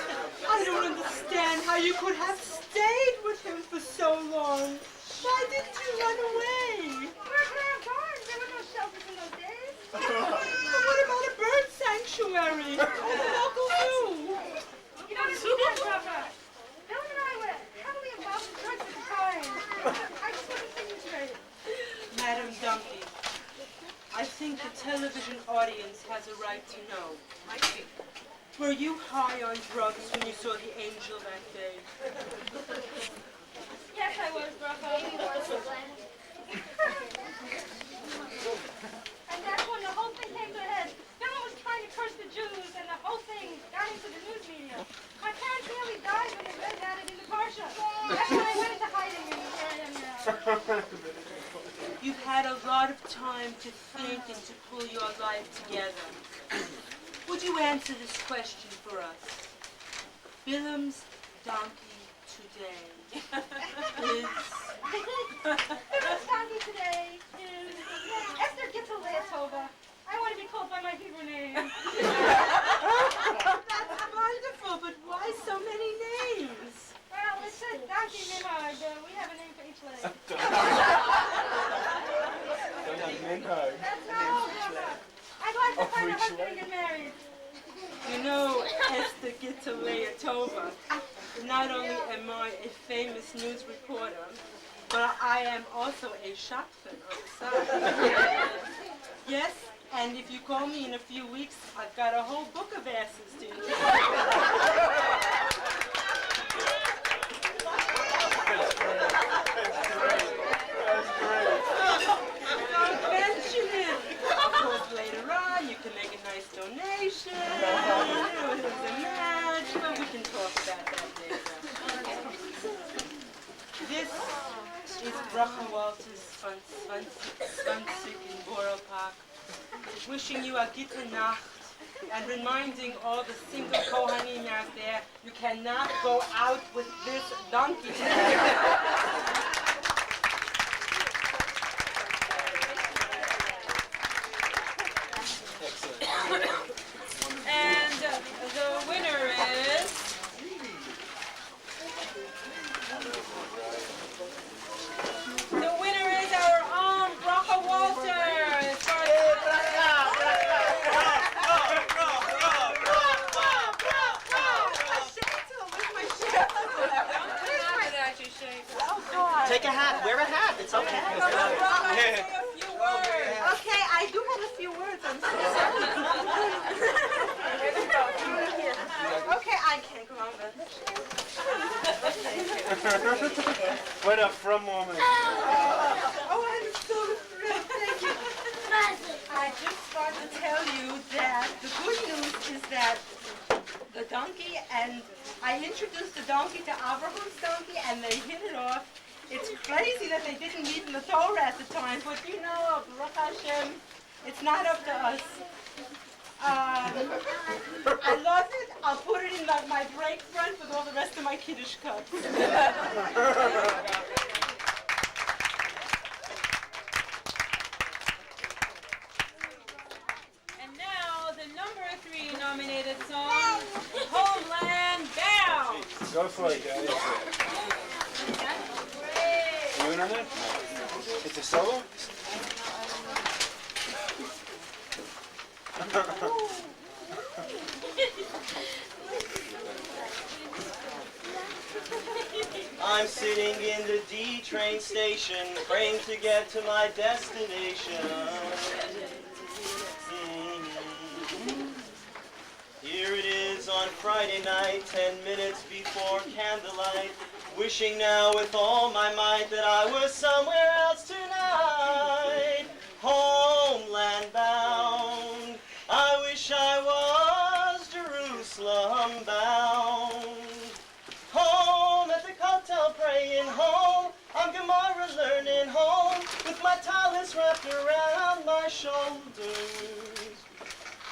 I don't understand how you could have stayed with him for so long. Why didn't you run away? Where could I have gone? There were no shelters in those days. But what about a bird sanctuary or the local zoo? You don't understand, Papa. Bill and I were heavily involved in drugs at the time. I just wasn't thinking straight. Madam Donkey, I think the television audience has a right to know. Were you high on drugs when you saw the angel that day? Yes, I was, Papa. And that's when the whole thing came to a head. Bill was trying to curse the Jews, and the whole thing got into the news media. My parents nearly died when they read about it in the Parsha. That's when I went into hiding, and here I am now. You've had a lot of time to think and to pull your life together. Would you answer this question for us? Bilam's donkey today is... Bilam's donkey today is Esther Gitzel-Leatova. I want to be called by my Hebrew name. That's wonderful, but why so many names? Well, it's a donkey minhag. We have a name for each leg. That's all, Papa. I'd like to find a husband and get married. You know, Esther Gitzel-Leatova, not only am I a famous news reporter, but I am also a shopman on the side. Yes, and if you call me in a few weeks, I've got a whole book of asses to you. Don't mention it. Of course, later on, you can make a nice donation. It was a match, but we can talk about that later. This is Bracha Walters Svansik in Borough Park, wishing you a gute Nacht and reminding all the single Kohanim out there, you cannot go out with this donkey. What a from woman. Oh, I'm so thrilled. Thank you. I just want to tell you that the good news is that the donkey and I introduced the donkey to Abraham's donkey and they hit it off. It's crazy that they didn't meet in the Torah at the time, but you know, Baruch Hashem, it's not up to us. I love it. I'll put it in my break front with all the rest of my Kiddush cups. And now the number 3 nominated song, Homeland Bound. Go for it, guys. You in on that? It's a solo? I'm sitting in the D train station, praying to get to my destination. Here it is on Friday night, 10 minutes before candlelight, wishing now with all my might that I was somewhere else tonight. Homeland bound, I wish I was Jerusalem bound. Home at the hotel praying, home, I'm Gemara learning, home, with my talents wrapped around my shoulders.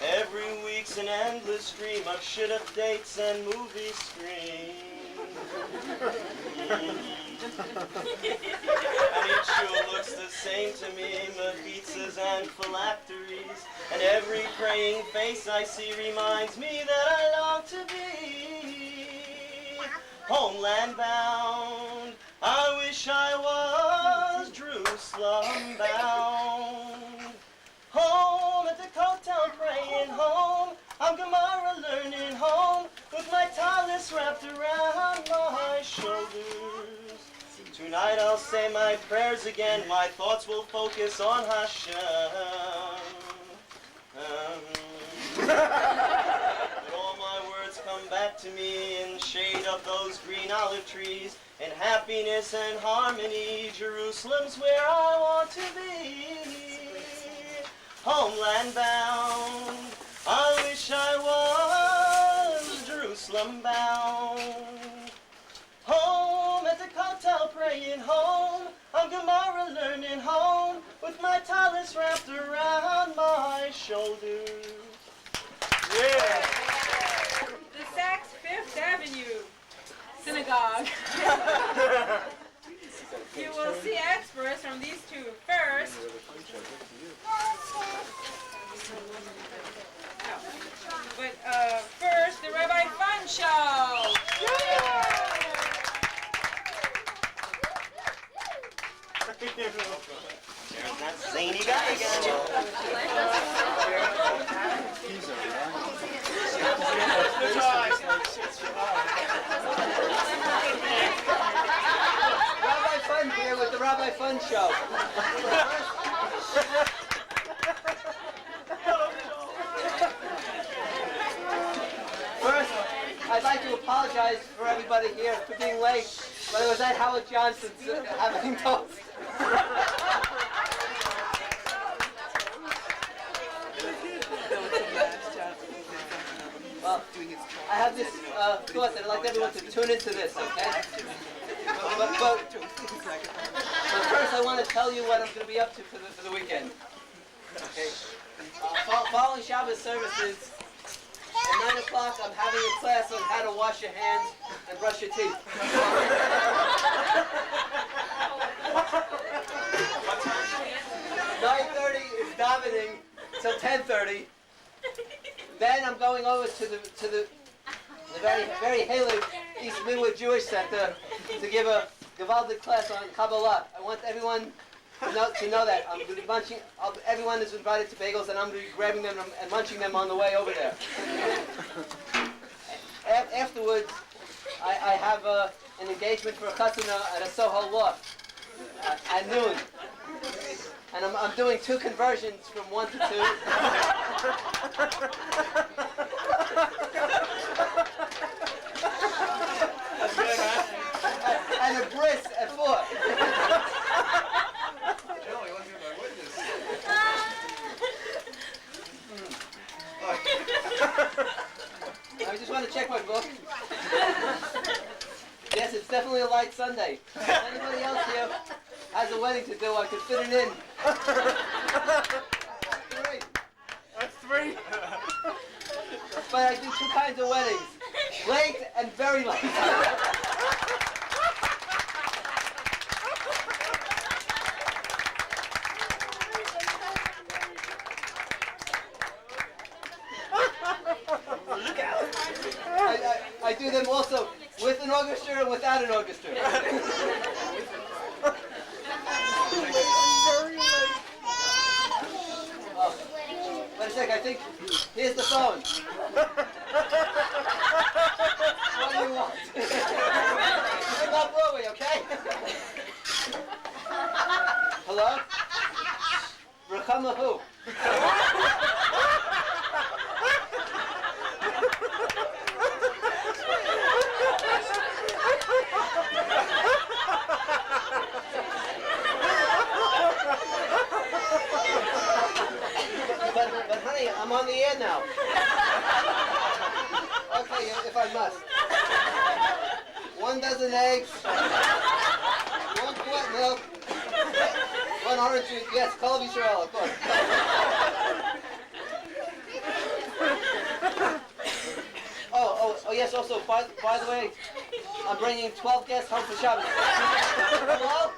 Every week's an endless stream of shit-up dates and movie screens. And each shul looks the same to me, pizzas and phylacteries. And every praying face I see reminds me that I long to be homeland bound. I wish I was Jerusalem bound. Home at the hotel praying, home, I'm Gemara learning, home, with my talents wrapped around my shoulders. Tonight I'll say my prayers again, my thoughts will focus on Hashem. But all my words come back to me in the shade of those green olive trees, in happiness and harmony, Jerusalem's where I want to be. Homeland bound, I wish I was Jerusalem bound. Home at the hotel praying, home, I'm Gemara learning, home, with my talents wrapped around my shoulders. Yeah. The Saks Fifth Avenue Synagogue. You will see experts from these two. First, first the Rabbi Fun Show. There's that zany guy again. Rabbi Fun here with the Rabbi Fun Show. First, I'd like to apologize for everybody here for being late, but it was at Howard Johnson's having toast. Well, I have this thought that I'd like everyone to tune into this, okay? But first, I want to tell you what I'm going to be up to for the weekend. Okay. Following Shabbos services, at 9 o'clock, I'm having a class on how to wash your hands and brush your teeth. 9:30 is davening till 10:30. Then I'm going over to the very Haley East Midwood Jewish Center to give a Gavaldic class on Kabbalah. I want everyone to know that I'm going to be munching. Everyone is invited to bagels, and I'm going to be grabbing them and munching them on the way over there. Afterwards, I have an engagement for a customer at a Soho loft at noon. And I'm doing 2 conversions from 1 to 2. And Sunday. If anybody else here has a wedding to do, I could fit it in. 3. That's 3. But I do 2 kinds of weddings. Late and very late. Look out. I do them also with an orchestra and without an orchestra. Oh, wait a sec, I think, here's the phone. What do you want? It's about Broadway, okay? Hello? Rakama who? But honey, I'm on the air now. Okay, if I must. 1 dozen eggs, 1 quart milk, 1 orange juice. Yes, Colby Sherrill, of course. Oh, yes, also, by the way, I'm bringing 12 guests home for Shabbos. Hello?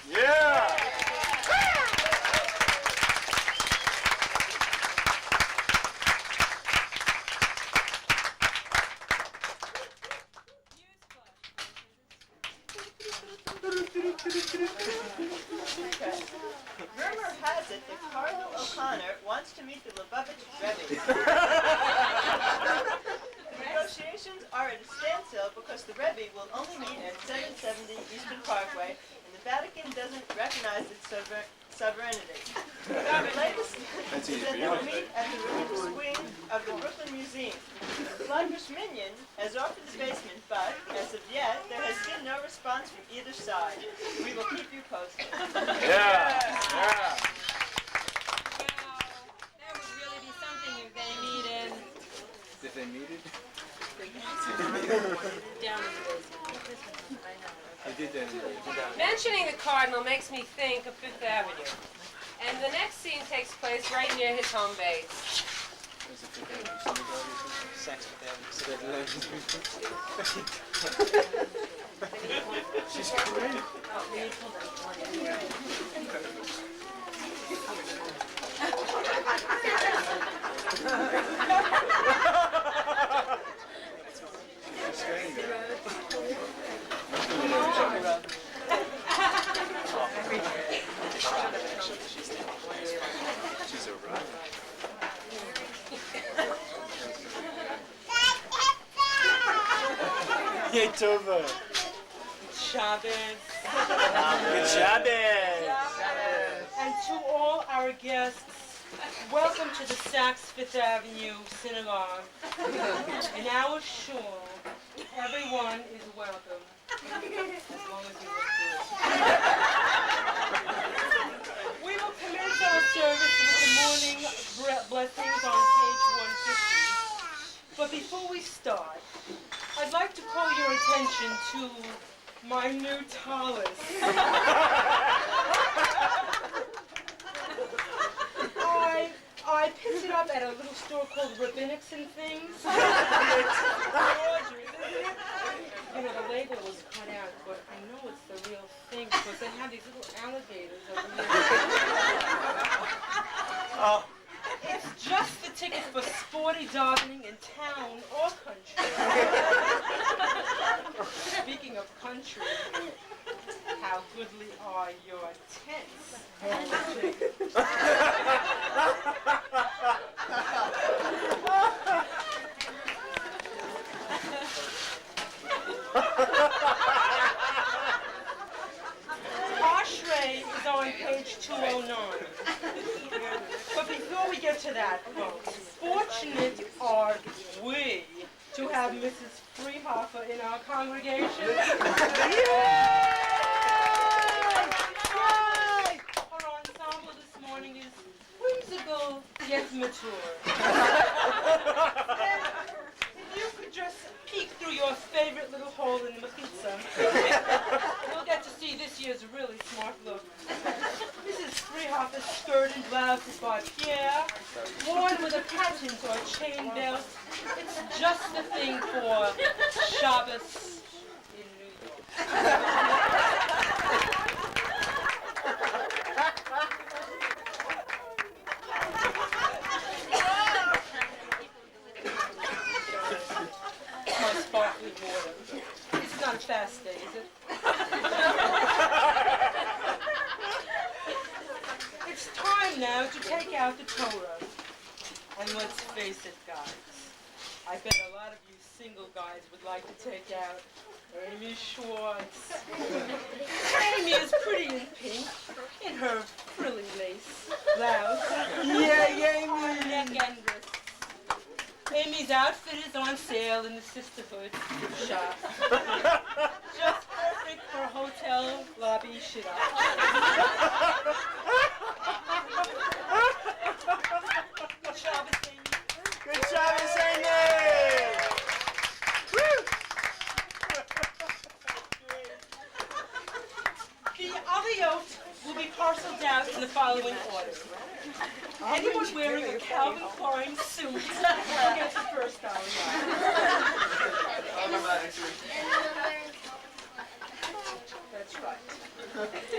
Yeah. Rumor has it that Cardinal O'Connor wants to meet the Lubavitch Rebbe. Negotiations are at a standstill because the Rebbe will only meet at 770 Eastern Parkway, and the Vatican doesn't recognize its sovereignty. The latest is that they will meet at the religious wing of the Brooklyn Museum. Flatbush Minyan has offered the basement, but as of yet, there has been no response from either side. We will keep you posted. Yeah. Wow, that would really be something if they needed If they needed? down in the basement. I did that. Mentioning the Cardinal makes me think of Fifth Avenue. And the next scene takes place right near his home base. She's great. She's a rock. Yay, Tova. Shabbos. Good Shabbos. And to all our guests, welcome to the Saks Fifth Avenue Synagogue. In our shul, everyone is welcome, as long as you look good. We will commence our service with the morning blessings on page 150. But before we start, I'd like to call your attention to my new tallis. I picked it up at a little store called Rabbinics and Things. Gorgeous, isn't it? You know, the label was cut out, but I know it's the real thing because they have these little alligators over here. Oh. It's just the ticket for sporty davening in town or country. Speaking of country, how goodly are your tents? Ashrei is on page 209. But before we get to that, folks, fortunate are we have Mrs. Freehofer in our congregation. Our ensemble this morning is whimsical yet mature. If you could just peek through your favorite little hole in the mechitza, you'll get to see this year's really smart look. Mrs. Freehofer's skirt and blouse is by Pierre, worn with a patent or chain belt. It's just the thing for Shabbos in New York. My sparkling water. This is not a fast day, is it? It's time now to take out the Torah. And let's face it, guys. I bet a lot of you single guys would like to take out Amy Schwartz. Amy is pretty in pink, in her frilly lace blouse. Neck and wrists. Amy's outfit is on sale in the Sisterhood shop. Just perfect for hotel lobby shit up. Good Shabbos, Amy. Good Shabbos, Amy! The aliyot will be parceled out in the following order. Anyone wearing a Calvin Klein suit will get the first aliyot. That's right.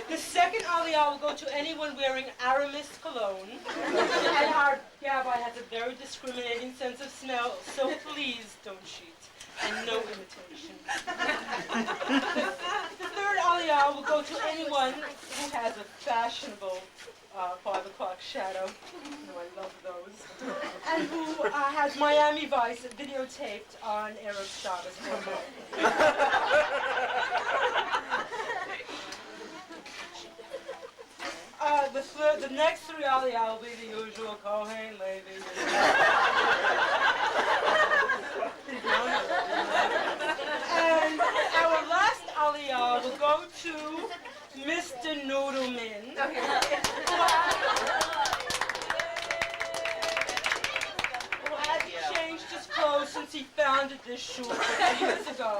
The second aliyah will go to anyone wearing Aramis cologne. And our Rabbi has a very discriminating sense of smell, so please don't cheat. And no imitation. The third aliyah will go to anyone who has a fashionable 5 o'clock shadow. Oh, I love those. And who has Miami Vice videotaped on Erev Shabbos. The next 3 aliyah will be the usual Kohen Levi. And our last aliyah will go to Mr. Noodleman. Who hasn't changed his clothes since he founded this shul 50 years ago.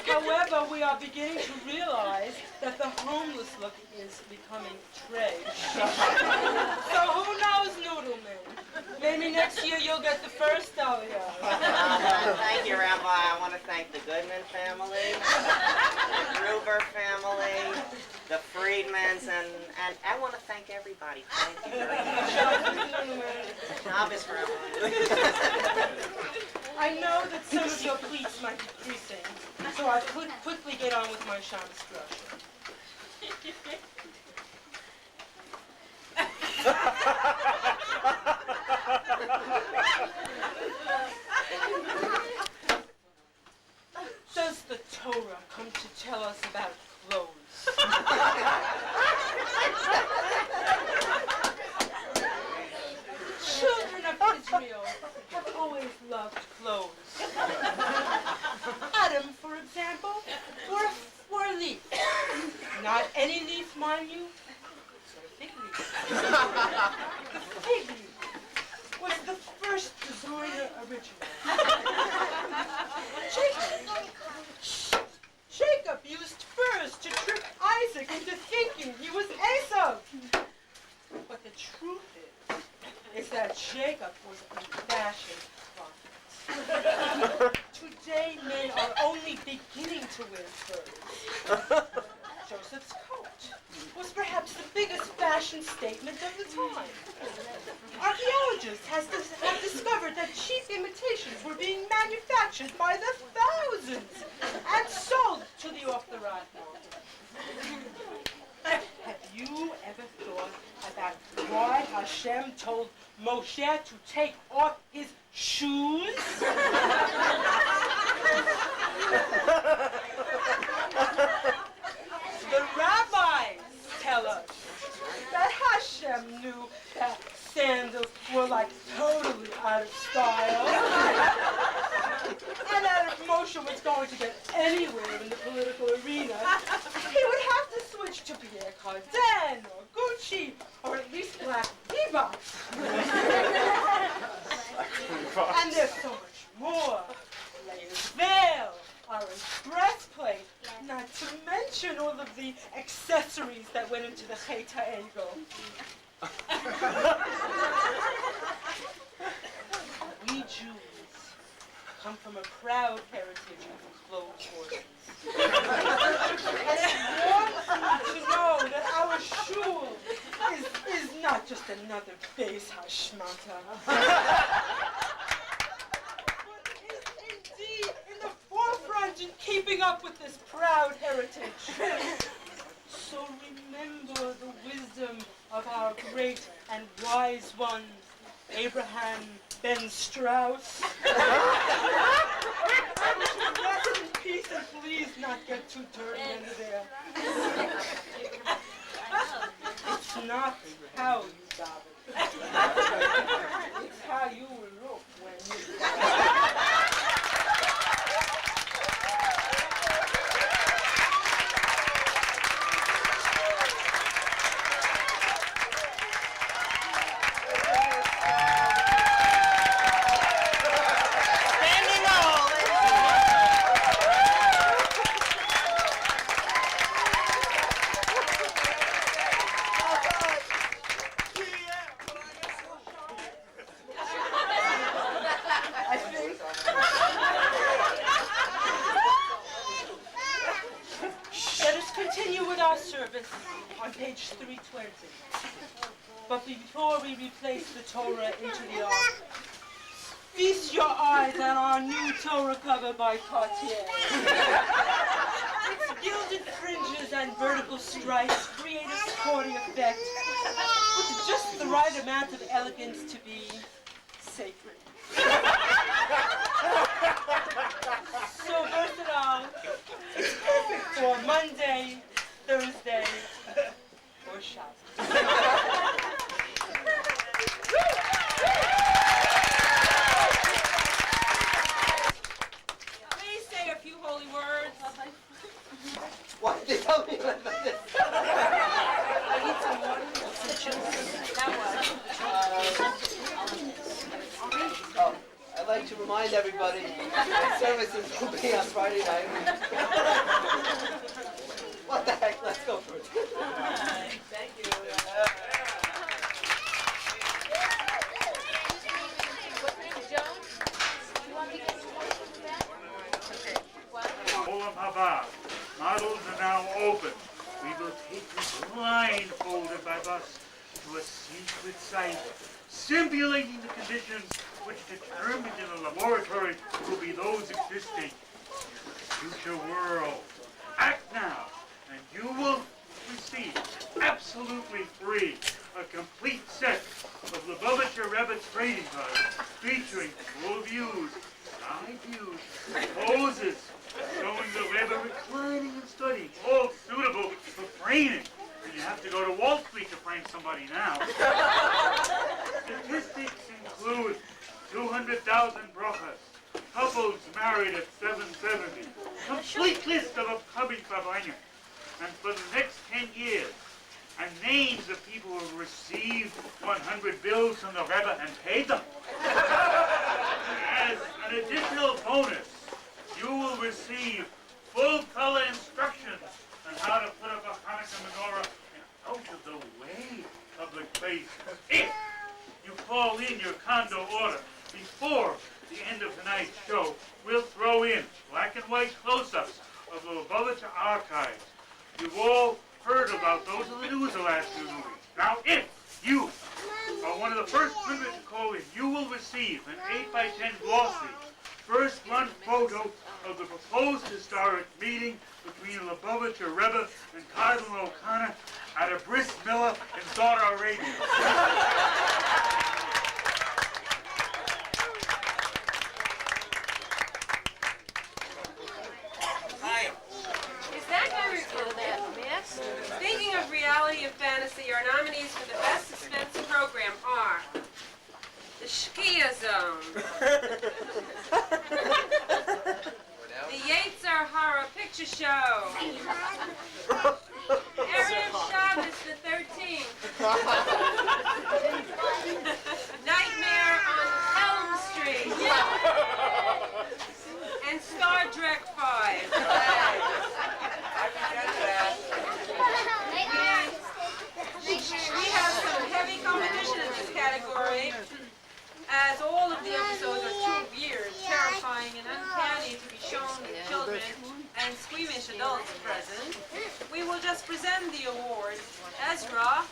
However, we are beginning to realize that the homeless look is becoming trash. So who knows, Noodleman? Maybe next year you'll get the first aliyah. Thank you, Rabbi. I want to thank the Goodman family, the Gruber family, the Friedmans, and I want to thank everybody. Thank you very much. Shabbos, Rabbi. I know that some of your pleats might be creasing, so I'll quickly get on with my Shabbos structure. Does the Torah come to tell us about clothes? Children of Israel have always loved clothes. Adam, for example, wore a leaf. Not any leaf, mind you. A fig leaf. The fig leaf was the first designer original. Jacob used furs to trick Isaac into thinking he was Esau. But the truth is that Jacob was a fashion prophet. Today, men are only beginning to wear furs. Joseph's coat was perhaps the biggest fashion statement of the time. Archaeologists have discovered that cheap imitations were being manufactured by the thousands and sold to the off-the-rack market. Have you ever thought about why Hashem told Moshe to take off his shoes? The rabbis tell us that Hashem knew that sandals were like totally out of style. going to get anywhere in the political arena, he would have to switch to Pierre Cardin or Gucci or at least Black Reeboks. And there's so much more. Layers veil, orange breastplate, not to mention all of the accessories that went into the Cheta Ego. We Jews come from a proud heritage of clothes horses. And it's important to know that our shul is not just another base hashmata. But is indeed in the forefront in keeping up with this proud heritage. So remember the wisdom of our great and wise ones, Abraham Ben Strauss. Rest in peace and please not get too dirty under there. It's not how you daven. It's how you will look when you on page 320. But before we replace the Torah into the ark, feast your eyes on our new Torah cover by Cartier. Its gilded fringes and vertical stripes create a sporty effect with just the right amount of elegance to be sacred. So versatile, it's perfect for Monday, Thursday, or Shabbos. Please say a few holy words. Why did they tell me about this? I need some water. That Oh, I'd like to remind everybody that services will be on Friday night. What the heck? Let's go for it. Thank you. Olam Haba. Models are now open. We will take you blindfolded by bus to a secret site, simulating the conditions which determined in a laboratory will be those existing in the future world. Act now, and you will receive absolutely free a complete set of Lubavitcher Rebbe trading cards featuring full views, side views, poses, showing the Rebbe reclining and studying, all suitable for framing. You have to go to Wall Street to frame somebody now. Statistics include 200,000 brachas, couples married at 770, complete list of upcoming Fabanya, and for the next 10 years, and names of people who have received 100 bills from the Rebbe and paid them. As an additional bonus, you will receive full-color instructions on how to put up a Hanukkah menorah in out-of-the-way public place. If you call in your condo order before the end of tonight's show, we'll throw in black and white close-ups of the Lubavitcher archives. You've all heard about those in the news the last few weeks. Now, if you are one of the first 100 to call in, you will receive an 8x10 glossy first-run photo of the proposed historic meeting between Lubavitcher Rebbe and Cardinal O'Connor at a bris milah in Saudi Arabia. Is that very cool, miss? Speaking of reality and fantasy, our nominees for the best suspense program are the Shkia Zone, the Yetzer Hara Picture Show. Erev Shabbos the 13th. Nightmare on Elm Street. And Star Trek 5. We have some heavy competition in this category, as all of the episodes are too weird, terrifying, and uncanny to be shown with children and squeamish adults present. We will just present the award. Ezra.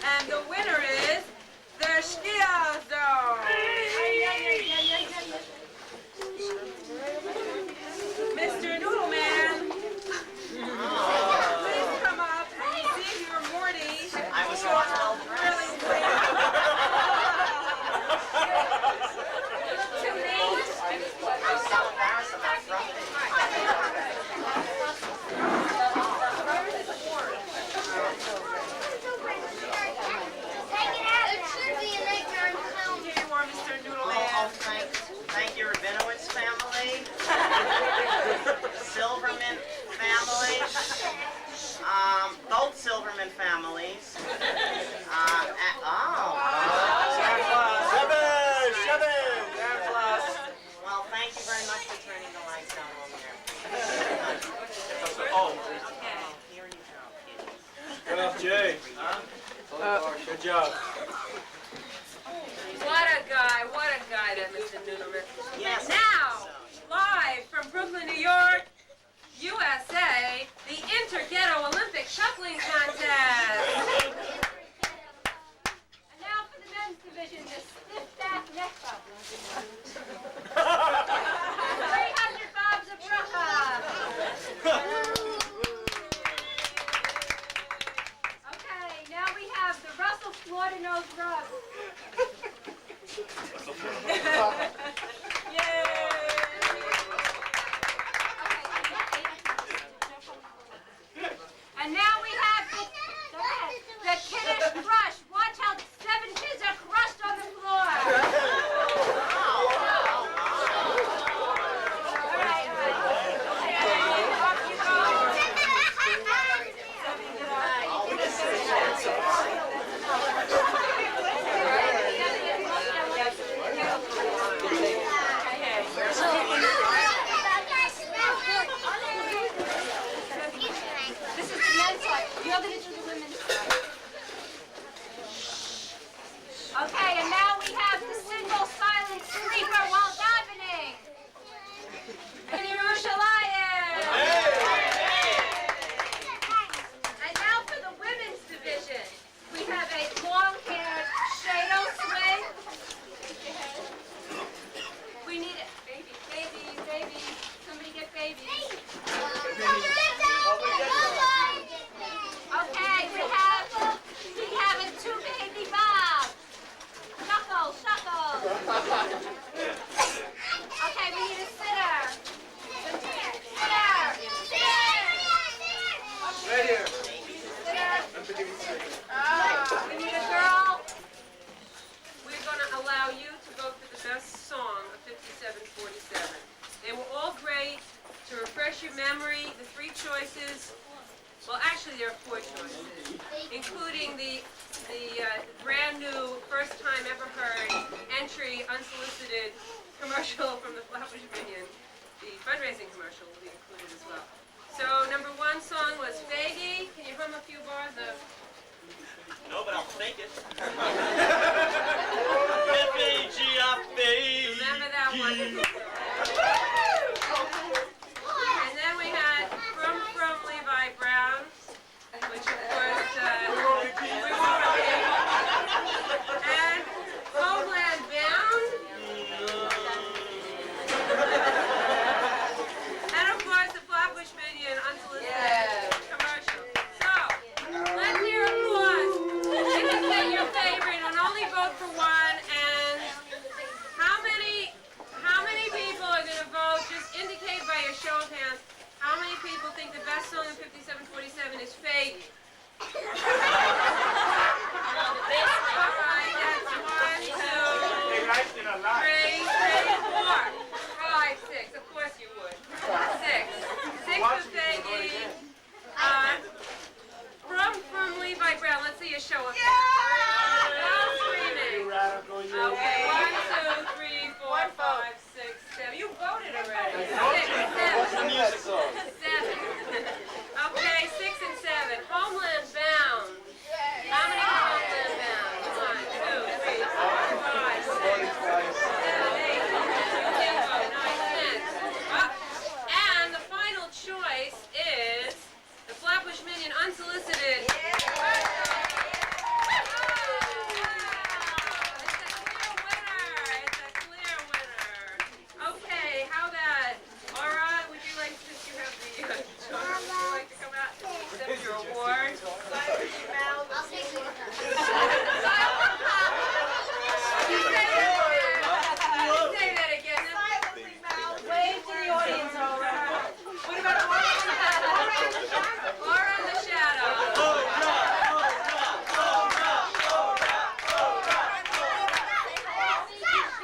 And the winner is the Shkia Zone. Mr. Noodleman, please come up and receive your Morty. I was well really to me. I'm so embarrassed about throwing it. Here you are, Mr. Noodleman. Oh, thank you, Rabinowitz family, Silverman family, both Silverman families. Well, thank you very much for turning the lights down on there. Okay, here you go, kids. Good enough, Jay. Good job. What a guy that Mr. Noodleman. Yes. Now, live from Brooklyn, New York, USA, the Inter-Ghetto Olympic Shuffling Contest. And now for the men's division, the stiff back neck problem. 300 bobs of bracha. Okay, now we have the Russell Slaughter Nose Rub. And now we have the Kiddish Crush. Watch how 7 kids are crushed on the floor. This is the men's side. The other is the women's side. Okay, and now we have the single silent sleeper while davening. In Yerushalayim. And now for the women's division, we have a long-haired shado swing. We need it. Baby. Somebody get baby. Okay, we have a 2 baby bob. Shuckle. Okay, we need a sitter. Right here. We need a girl. We're going to allow you to vote for the best song of 5747. They were all great. To refresh your memory, the 3 choices, well, actually there are 4 choices, including the brand new, first time ever heard, entry, unsolicited commercial from the Flatbush Minyan. The fundraising commercial will be included as well. So number 1 song was Faggy. Can you hum a few bars of? No, but I'll fake it. F-A-G-I-F-A-G. Remember that one. And then we had From Levi Brown, which of course we won't repeat. And Homeland Bound. And of course the Flatbush Minyan unsolicited commercial. So, let's hear applause. You can say your favorite and only vote for one. And how many of hands. How many people think the best song in 5747 is fake? All right, that's 1, 2, 3, 4, 5, 6. Of course you would. 6. 6 was faking. From Levi Brown. Let's see a show of hands. All screaming. Okay, 1, 2, 3, 4, 5, 6, 7. You voted already. 6, 7. Music song. 7. Okay, 6 and 7. Homeland Bound. How many Homeland Bound? 1, 2, 3, 4, 5, 6, 7, 8. You can vote. 9, 10. And the final choice is the Flatbush Minyan Unsolicited. Okay, how about Laura? Would you like, since you have the children, would you like to come out and accept your award? Say that again. Wave to the audience, Laura. What about Laura in the shadow? Laura in the shadow.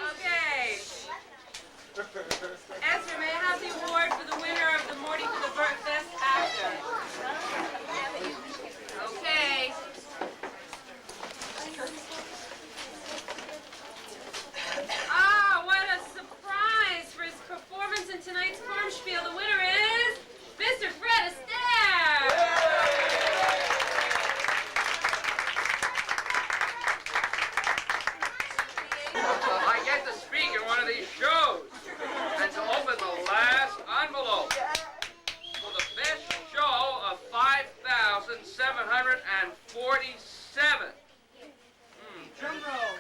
Okay. Esther, may I have the award for the winner of the Morty for the Best Actor? Okay. Ah, what a surprise for his performance in tonight's Purim Spiel. The winner is Mr. Fred Astaire. I get to speak in one of these shows and to open the last envelope for the best show of 5,747. Drum roll.